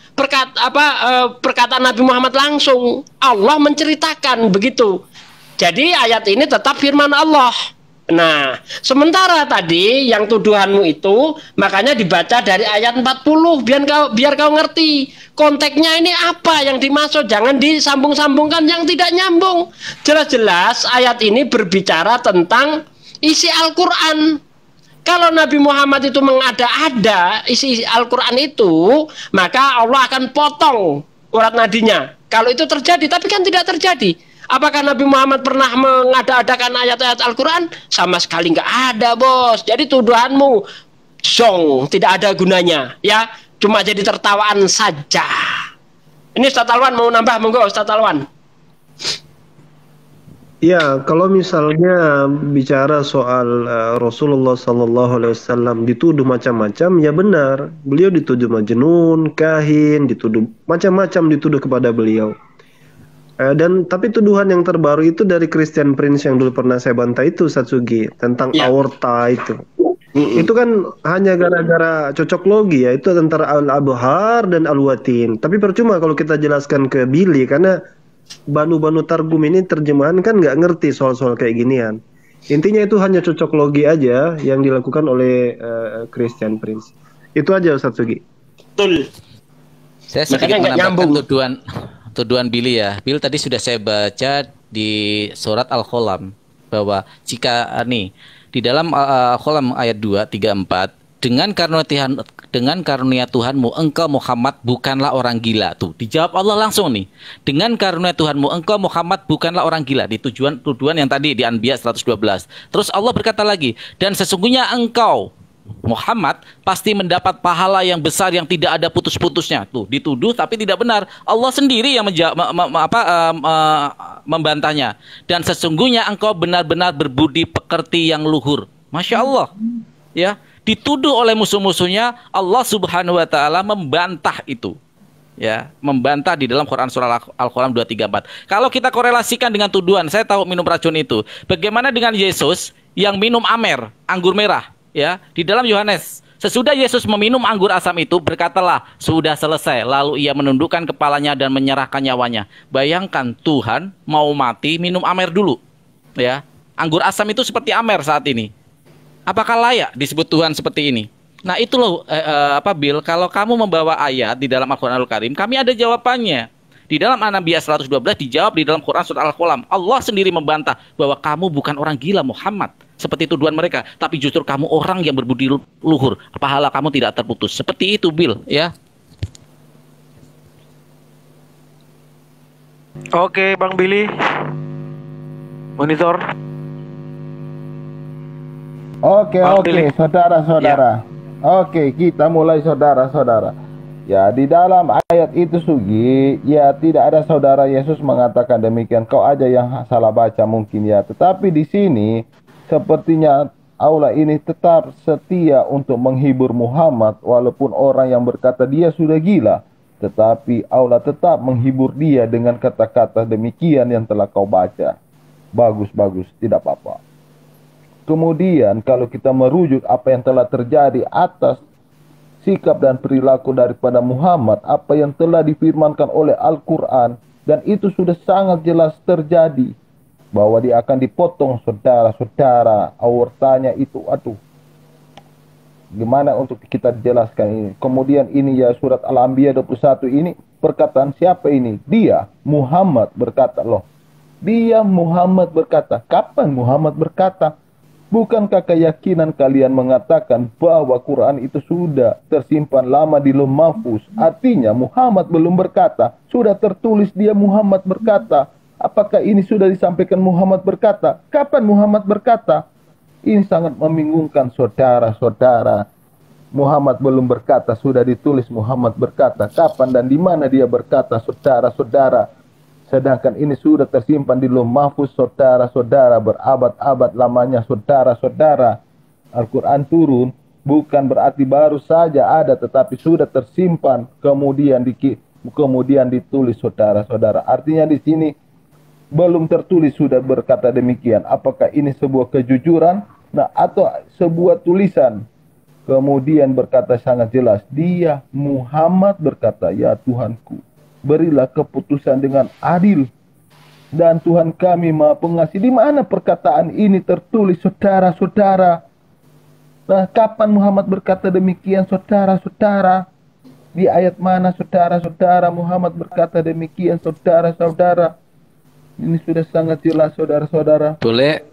perkataan Nabi Muhammad langsung. Allah menceritakan begitu. Jadi ayat ini tetap firman Allah. Nah, sementara tadi yang tuduhanmu itu makanya dibaca dari ayat 40 biar kau ngerti konteksnya ini apa yang dimaksud, jangan disambung-sambungkan yang tidak nyambung. Jelas-jelas ayat ini berbicara tentang isi Al-Qur'an. Kalau Nabi Muhammad itu mengada-ada isi Al-Qur'an itu, maka Allah akan potong urat nadinya. Kalau itu terjadi, tapi kan tidak terjadi. Apakah Nabi Muhammad pernah mengada-adakan ayat-ayat Al-Quran? Sama sekali nggak ada, bos. Jadi tuduhanmu zong, tidak ada gunanya, ya. Cuma jadi tertawaan saja. Ini Ustaz Alwan mau nambah, monggo Ustaz Alwan. Ya, kalau misalnya bicara soal Rasulullah SAW dituduh macam-macam, ya benar. Beliau dituduh majnun, kahin, dituduh macam-macam dituduh kepada beliau. Tapi tuduhan yang terbaru itu dari Christian Prince yang dulu pernah saya bantah itu, Satsugi, tentang aorta itu. Itu kan hanya gara-gara cocok logi ya, itu antara Al-Abhar dan Al-Watin. Tapi percuma kalau kita jelaskan ke Billy, karena Banu Targum ini terjemahan kan nggak ngerti soal-soal kayak ginian. Intinya itu hanya cocok logi aja yang dilakukan oleh Christian Prince. Itu aja Satsugi. Betul. Saya sedikit menambahkan tuduhan Billy ya. Bill tadi sudah saya baca di surat Al-Qalam bahwa jika di dalam Al-Qalam ayat 2, 3, 4, dengan karunia Tuhanmu engkau Muhammad bukanlah orang gila. Tuh, dijawab Allah langsung nih. Dengan karunia Tuhanmu engkau Muhammad bukanlah orang gila. Di tuduhan yang tadi di Anbiya 112. Terus Allah berkata lagi, dan sesungguhnya engkau Muhammad pasti mendapat pahala yang besar yang tidak ada putus-putusnya. Tuh, dituduh tapi tidak benar. Allah sendiri yang membantahnya. Dan sesungguhnya engkau benar-benar berbudi pekerti yang luhur. Masya Allah. Ya, dituduh oleh musuh-musuhnya, Allah Subhanahu wa taala membantah itu. Ya, membantah di dalam Quran surah Al-Qalam 234. Kalau kita korelasikan dengan tuduhan, saya tahu minum racun itu. Bagaimana dengan Yesus yang minum amer, anggur merah? Ya, di dalam Yohanes, sesudah Yesus meminum anggur asam itu, berkatalah, sudah selesai. Lalu ia menundukkan kepalanya dan menyerahkan nyawanya. Bayangkan Tuhan mau mati minum amer dulu. Ya, anggur asam itu seperti amer saat ini. Apakah layak disebut Tuhan seperti ini? Nah, itu loh Bill, kalau kamu membawa ayat di dalam Al-Qur'anul Karim, kami ada jawabannya. Di dalam An-Nabiyyah 112 dijawab di dalam Quran surat Al-Qalam. Allah sendiri membantah bahwa kamu bukan orang gila Muhammad seperti tuduhan mereka, tapi justru kamu orang yang berbudi luhur. Pahala kamu tidak terputus. Seperti itu, Bill, ya. Oke, Bang Billy. Monitor. Oke, saudara-saudara. Oke, kita mulai saudara-saudara. Ya, di dalam ayat itu Sugi, ya tidak ada saudara Yesus mengatakan demikian. Kau aja yang salah baca mungkin ya. Tetapi di sini sepertinya aula ini tetap setia untuk menghibur Muhammad walaupun orang yang berkata dia sudah gila. Tetapi aula tetap menghibur dia dengan kata-kata demikian yang telah kau baca. Bagus, tidak apa-apa. Kemudian kalau kita merujuk apa yang telah terjadi atas sikap dan perilaku daripada Muhammad, apa yang telah difirmankan oleh Al-Quran, dan itu sudah sangat jelas terjadi, bahwa dia akan dipotong saudara-saudara, aortanya itu, aduh. Gimana untuk kita jelaskan ini? Kemudian ini ya surat Al-Anbiya 21 ini, perkataan siapa ini? Dia, Muhammad berkata, loh. Dia, Muhammad berkata. Kapan Muhammad berkata? Bukankah keyakinan kalian mengatakan bahwa Quran itu sudah tersimpan lama di Lauh Mahfuz? Artinya Muhammad belum berkata, sudah tertulis dia Muhammad berkata. Apakah ini sudah disampaikan Muhammad berkata? Kapan Muhammad berkata? Ini sangat membingungkan saudara-saudara. Muhammad belum berkata, sudah ditulis Muhammad berkata. Kapan dan di mana dia berkata, saudara-saudara? Sedangkan ini sudah tersimpan di Lauh Mahfuz saudara-saudara, berabad-abad lamanya saudara-saudara. Al-Quran turun bukan berarti baru saja ada, tetapi sudah tersimpan kemudian ditulis saudara-saudara. Artinya di sini belum tertulis sudah berkata demikian. Apakah ini sebuah kejujuran? Nah, atau sebuah tulisan? Kemudian berkata sangat jelas, dia Muhammad berkata, ya Tuhanku, berilah keputusan dengan adil, dan Tuhan kami Maha Pengasih. Di mana perkataan ini tertulis, saudara-saudara? Nah, kapan Muhammad berkata demikian, saudara-saudara? Di ayat mana, saudara-saudara, Muhammad berkata demikian, saudara-saudara? Ini sudah sangat jelas, saudara-saudara. Boleh,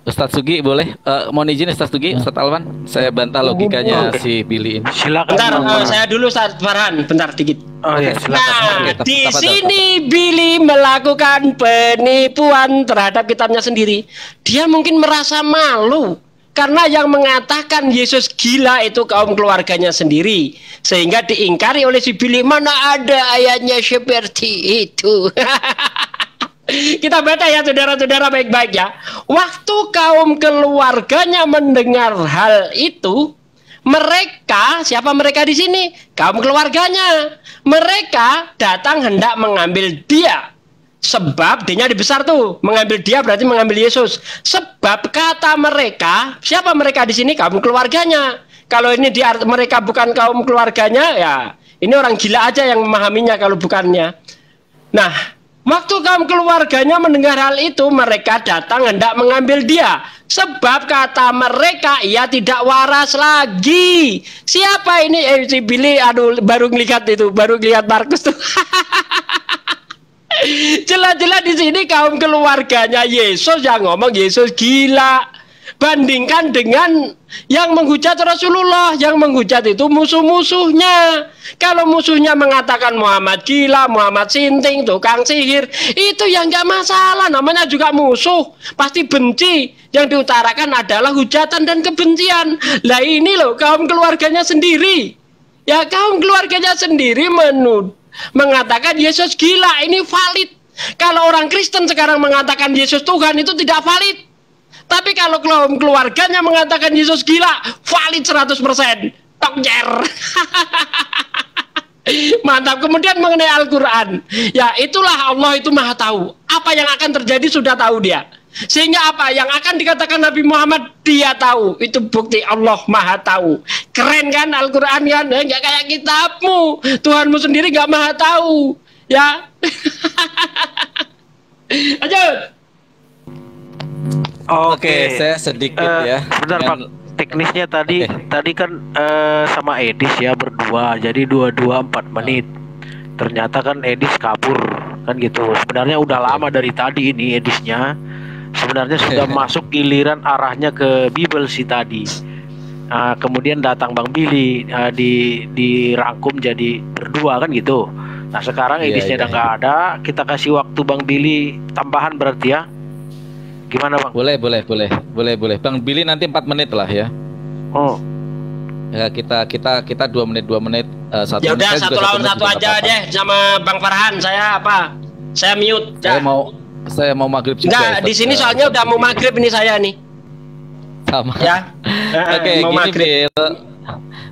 Ustadz Sugi, boleh? Mohon izin Ustadz Sugi, Ustadz Alwan, saya bantah logikanya si Billy ini. Silakan. Bentar, saya dulu Ustadz Farhan, bentar dikit. Oh ya, silakan. Nah, di sini Billy melakukan penipuan terhadap kitabnya sendiri. Dia mungkin merasa malu karena yang mengatakan Yesus gila itu kaum keluarganya sendiri, sehingga diingkari oleh si Billy. Mana ada ayatnya seperti itu? Kita baca ya saudara-saudara baik-baik ya. Waktu kaum keluarganya mendengar hal itu, mereka, siapa mereka di sini? Kaum keluarganya. Mereka datang hendak mengambil dia. Sebab dia dibesar tuh, mengambil dia berarti mengambil Yesus. Sebab kata mereka, siapa mereka di sini? Kaum keluarganya. Kalau ini mereka bukan kaum keluarganya, ya ini orang gila aja yang memahaminya kalau bukannya. Nah, waktu kaum keluarganya mendengar hal itu, mereka datang hendak mengambil dia. Sebab kata mereka, ia tidak waras lagi. Siapa ini? Si Billy, aduh, baru ngelihat itu, baru ngelihat Markus tuh. Jelas-jelas di sini kaum keluarganya Yesus yang ngomong Yesus gila. Bandingkan dengan yang menghujat Rasulullah. Yang menghujat itu musuh-musuhnya. Kalau musuhnya mengatakan Muhammad gila, Muhammad sinting, tukang sihir, itu yang gak masalah, namanya juga musuh, pasti benci. Yang diutarakan adalah hujatan dan kebencian. Lah ini loh kaum keluarganya sendiri. Ya kaum keluarganya sendiri mengatakan Yesus gila, ini valid. Kalau orang Kristen sekarang mengatakan Yesus Tuhan itu tidak valid. Tapi kalau keluarganya mengatakan Yesus gila, valid 100%. Tokjer. Mantap. Kemudian mengenai Al-Quran, ya itulah Allah itu maha tahu. Apa yang akan terjadi sudah tahu dia. Sehingga apa yang akan dikatakan Nabi Muhammad dia tahu. Itu bukti Allah maha tahu. Keren kan Al-Quran kan? Nggak kayak kitabmu. Tuhanmu sendiri nggak maha tahu. Ya. Lanjut. Oke, saya sedikit ya. Sebentar Pak, teknisnya tadi kan sama Edis ya berdua, jadi 4 menit. Ternyata kan Edis kabur kan gitu. Sebenarnya udah lama dari tadi ini Edisnya. Sebenarnya sudah masuk giliran arahnya ke Bible sih tadi. Kemudian datang Bang Billy, dirangkum jadi berdua kan gitu. Nah sekarang Edisnya udah nggak ada, kita kasih waktu Bang Billy tambahan berarti ya. Gimana Bang? Boleh. Bang Billy nanti 4 menit lah ya. Oh. Ya kita 2 menit 2 menit. Ya udah 1 lawan 1 aja deh sama Bang Farhan. Saya apa? Saya mute. Saya mau maghrib juga. Enggak, di sini soalnya udah mau maghrib ini saya nih. Sama. Ya. Oke, gini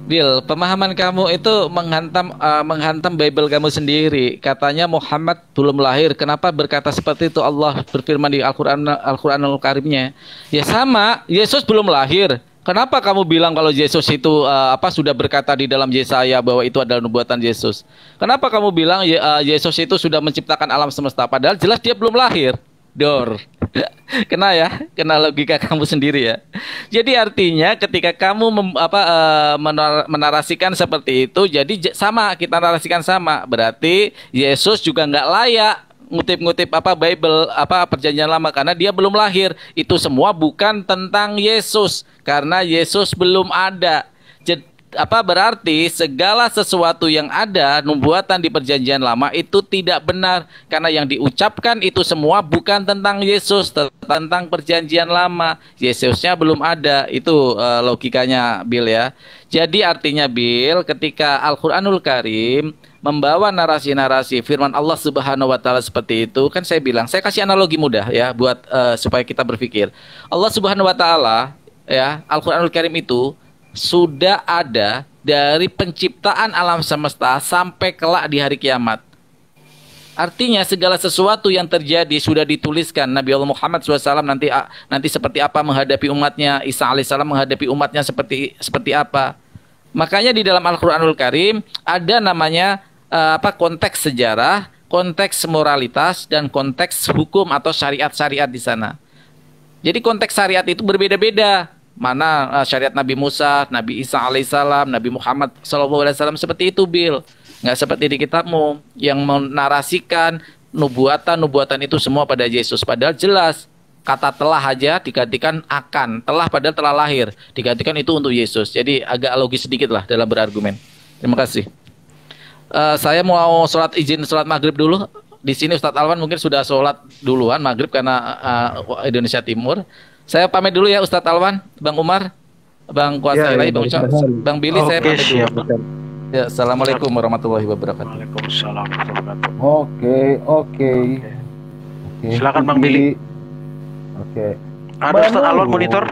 Bill, pemahaman kamu itu menghantam Bible kamu sendiri. Katanya Muhammad belum lahir. Kenapa berkata seperti itu? Allah berfirman di Al-Qur'anul Karimnya. Ya sama, Yesus belum lahir. Kenapa kamu bilang kalau Yesus itu sudah berkata di dalam Yesaya bahwa itu adalah nubuatan Yesus? Kenapa kamu bilang Yesus itu sudah menciptakan alam semesta padahal jelas dia belum lahir? Dor. Kena logika kamu sendiri ya. Jadi artinya ketika kamu menarasikan seperti itu, jadi sama, kita narasikan sama. Berarti Yesus juga nggak layak ngutip-ngutip Bible perjanjian lama karena dia belum lahir. Itu semua bukan tentang Yesus karena Yesus belum ada. Berarti segala sesuatu yang ada nubuatan di perjanjian lama itu tidak benar karena yang diucapkan itu semua bukan tentang Yesus, tentang perjanjian lama. Yesusnya belum ada. Itu logikanya Bill ya. Jadi artinya Bill, ketika Al-Qur'anul Karim membawa narasi-narasi firman Allah Subhanahu wa taala seperti itu, kan saya bilang, saya kasih analogi mudah ya buat supaya kita berpikir. Allah Subhanahu wa taala ya, Al-Qur'anul Karim itu sudah ada dari penciptaan alam semesta sampai kelak di hari kiamat. Artinya segala sesuatu yang terjadi sudah dituliskan. Nabi Allah Muhammad SAW nanti seperti apa menghadapi umatnya, Isa alaihissalam menghadapi umatnya seperti apa. Makanya di dalam Al-Qur'anul Karim ada namanya konteks sejarah, konteks moralitas, dan konteks hukum atau syariat-syariat di sana. Jadi konteks syariat itu berbeda-beda. Mana syariat Nabi Musa, Nabi Isa alaihissalam, Nabi Muhammad SAW seperti itu, Bill. Nggak seperti di kitabmu yang menarasikan nubuatan itu semua pada Yesus. Padahal jelas kata telah aja digantikan akan. Telah padahal telah lahir, digantikan itu untuk Yesus. Jadi agak logis sedikit lah dalam berargumen. Terima kasih. Saya mau izin sholat maghrib dulu. Di sini Ustadz Alwan mungkin sudah sholat duluan maghrib karena Indonesia Timur. Saya pamit dulu ya Ustadz Alwan, Bang Umar, Bang Kuasa Ilahi, Bang Ucok, Bang Billy, saya pamit dulu. Ya, assalamualaikum warahmatullahi wabarakatuh. Waalaikumsalam warahmatullahi wabarakatuh. Oke. Silakan Bang Billy. Oke. Ada Ustaz Alwan monitor?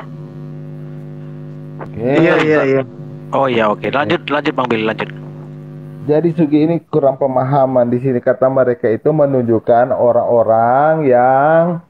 Iya. Oh iya, oke. Lanjut Bang Billy, lanjut. Jadi Sugi, ini kurang pemahaman di sini, kata mereka itu menunjukkan orang-orang yang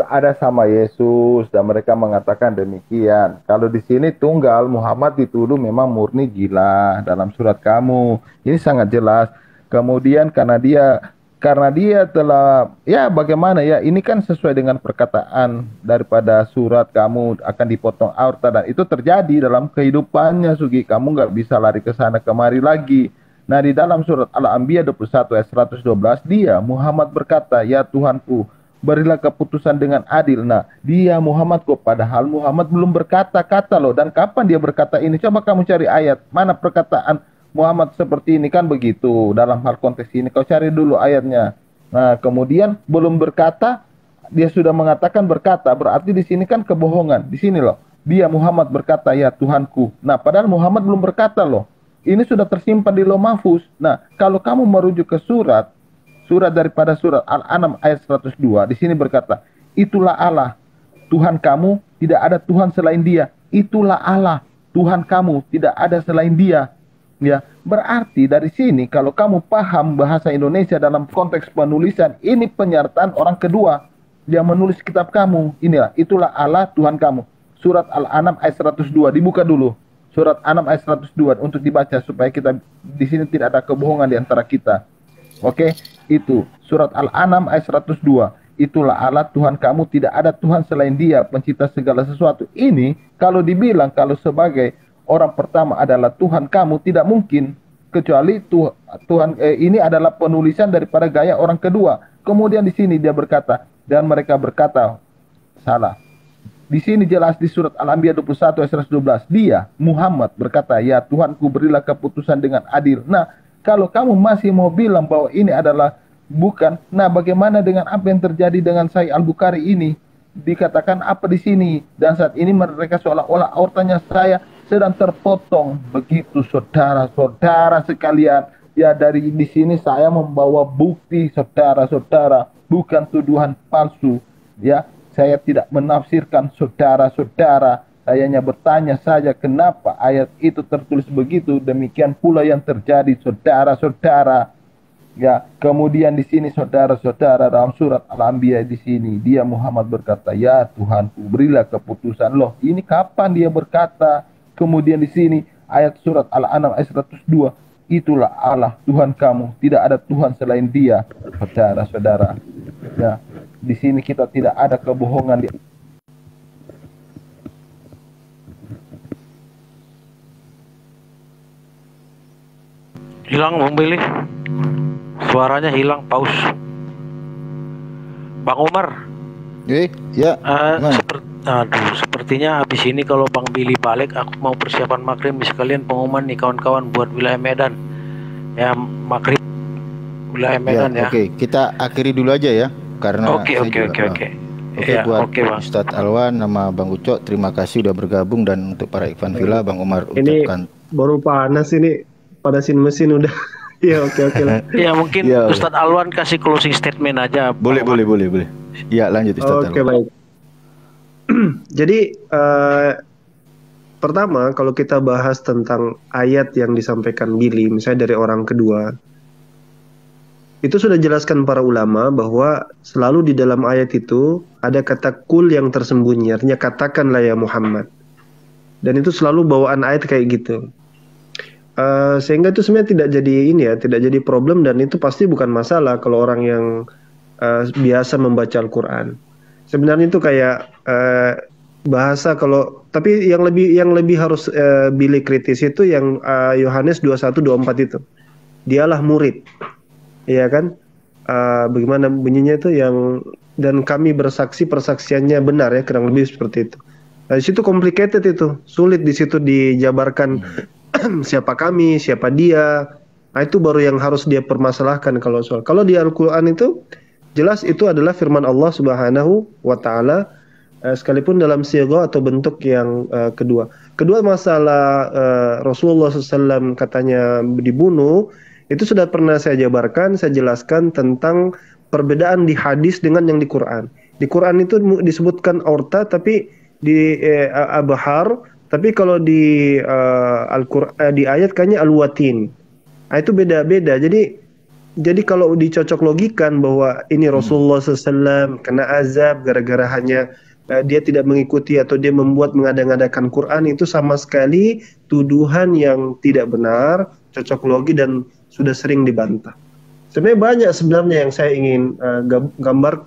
ada sama Yesus dan mereka mengatakan demikian. Kalau di sini tunggal Muhammad dituduh memang murni gila dalam surat kamu. Ini sangat jelas. Kemudian karena dia telah bagaimana ya, ini kan sesuai dengan perkataan daripada surat kamu akan dipotong aorta, dan itu terjadi dalam kehidupannya Sugi. Kamu nggak bisa lari ke sana kemari lagi. Nah, di dalam surat Al-Anbiya 21 ayat 112 dia Muhammad berkata, "Ya Tuhanku, berilah keputusan dengan adil." Nah, dia Muhammad kok, padahal Muhammad belum berkata-kata loh. Dan kapan dia berkata ini? Coba kamu cari ayat. Mana perkataan Muhammad seperti ini, kan begitu. Dalam hal konteks ini, kau cari dulu ayatnya. Nah, kemudian belum berkata, dia sudah mengatakan berkata. Berarti di sini kan kebohongan. Di sini loh. Dia Muhammad berkata, "Ya Tuhanku." Nah, padahal Muhammad belum berkata loh. Ini sudah tersimpan di Lauh Mahfuz. Nah, kalau kamu merujuk ke surat daripada surat Al-An'am ayat 102, di sini berkata, "Itulah Allah, Tuhan kamu, tidak ada Tuhan selain Dia." Itulah Allah, Tuhan kamu, tidak ada selain Dia. Ya, berarti dari sini kalau kamu paham bahasa Indonesia dalam konteks penulisan, ini penyertaan orang kedua yang menulis kitab kamu. Inilah, itulah Allah, Tuhan kamu. Surat Al-An'am ayat 102, dibuka dulu. Surat Al-An'am ayat 102 untuk dibaca supaya kita di sini tidak ada kebohongan di antara kita. Oke, itu surat Al-An'am ayat 102. Itulah Allah Tuhan kamu, tidak ada Tuhan selain Dia, pencipta segala sesuatu. Ini kalau dibilang kalau sebagai orang pertama adalah Tuhan kamu, tidak mungkin, kecuali Tuhan ini adalah penulisan daripada gaya orang kedua. Kemudian di sini dia berkata, dan mereka berkata, salah. Di sini jelas di surat Al-Anbiya 21 ayat 112, dia Muhammad berkata, "Ya Tuhanku, berilah keputusan dengan adil." Nah, kalau kamu masih mau bilang bahwa ini adalah bukan, nah bagaimana dengan apa yang terjadi dengan Sahih Al-Bukhari ini? Dikatakan apa di sini? Dan saat ini mereka seolah-olah aortanya saya sedang terpotong. Begitu saudara-saudara sekalian. Ya, dari di sini saya membawa bukti saudara-saudara, bukan tuduhan palsu. Ya, saya tidak menafsirkan saudara-saudara. Saya hanya bertanya saja kenapa ayat itu tertulis begitu. Demikian pula yang terjadi saudara-saudara. Ya, kemudian di sini saudara-saudara dalam surat Al-Anbiya di sini dia Muhammad berkata, "Ya Tuhanku, berilah keputusan." Loh, ini kapan dia berkata? Kemudian di sini ayat surat Al-An'am ayat 102, "Itulah Allah Tuhan kamu, tidak ada Tuhan selain Dia." Saudara-saudara, ya, di sini kita tidak ada kebohongan. Hilang Bang Billy, suaranya hilang, paus. Bang Umar, ya. Sepertinya habis ini kalau Bang Billy balik, aku mau persiapan maghrib, sekalian pengumuman nih kawan-kawan buat wilayah Medan. Ya, maghrib wilayah Medan ya. Oke, kita akhiri dulu aja ya, karena Oke, buat Ustadz Alwan nama Bang Ucok, terima kasih udah bergabung, dan untuk para Ikhwan Villa, Bang Umar ini ucapkan baru panas ini, panasin mesin udah Iya, oke lah. Ya mungkin Ya, Ustadz Alwan kasih closing statement aja. boleh. Ya, lanjut Ustaz. Oke, baik. Jadi pertama kalau kita bahas tentang ayat yang disampaikan Billy, misalnya dari orang kedua, itu sudah jelaskan para ulama bahwa selalu di dalam ayat itu ada kata kul yang tersembunyi, artinya katakanlah ya Muhammad. Dan itu selalu bawaan ayat kayak gitu. Sehingga itu sebenarnya tidak jadi problem, dan itu pasti bukan masalah kalau orang yang biasa membaca Al-Quran. Sebenarnya itu kayak bahasa tapi yang lebih harus Billy kritis itu yang Yohanes 21:24 itu. Dialah murid. Iya kan? Bagaimana bunyinya itu dan kami bersaksi persaksiannya benar ya, kurang lebih seperti itu. Nah, di situ complicated itu, sulit di situ dijabarkan siapa kami, siapa dia. Nah, itu baru yang harus dia permasalahkan kalau soal. Kalau di Al-Qur'an itu jelas itu adalah firman Allah Subhanahu wa taala, sekalipun dalam sigha atau bentuk yang kedua. Kedua masalah Rasulullah SAW katanya dibunuh, itu sudah pernah saya jabarkan, saya jelaskan tentang perbedaan di hadis dengan yang di Quran. Di Quran itu disebutkan aorta, tapi di abhar, tapi kalau di Al-Quran di ayat kayaknya al-watin. Nah, itu beda-beda. Jadi kalau dicocok logikan bahwa ini Rasulullah SAW kena azab gara-gara hanya dia tidak mengikuti atau dia mengada-ngadakan Quran, itu sama sekali tuduhan yang tidak benar, cocok logi, dan sudah sering dibantah. Sebenarnya banyak yang saya ingin gambarkan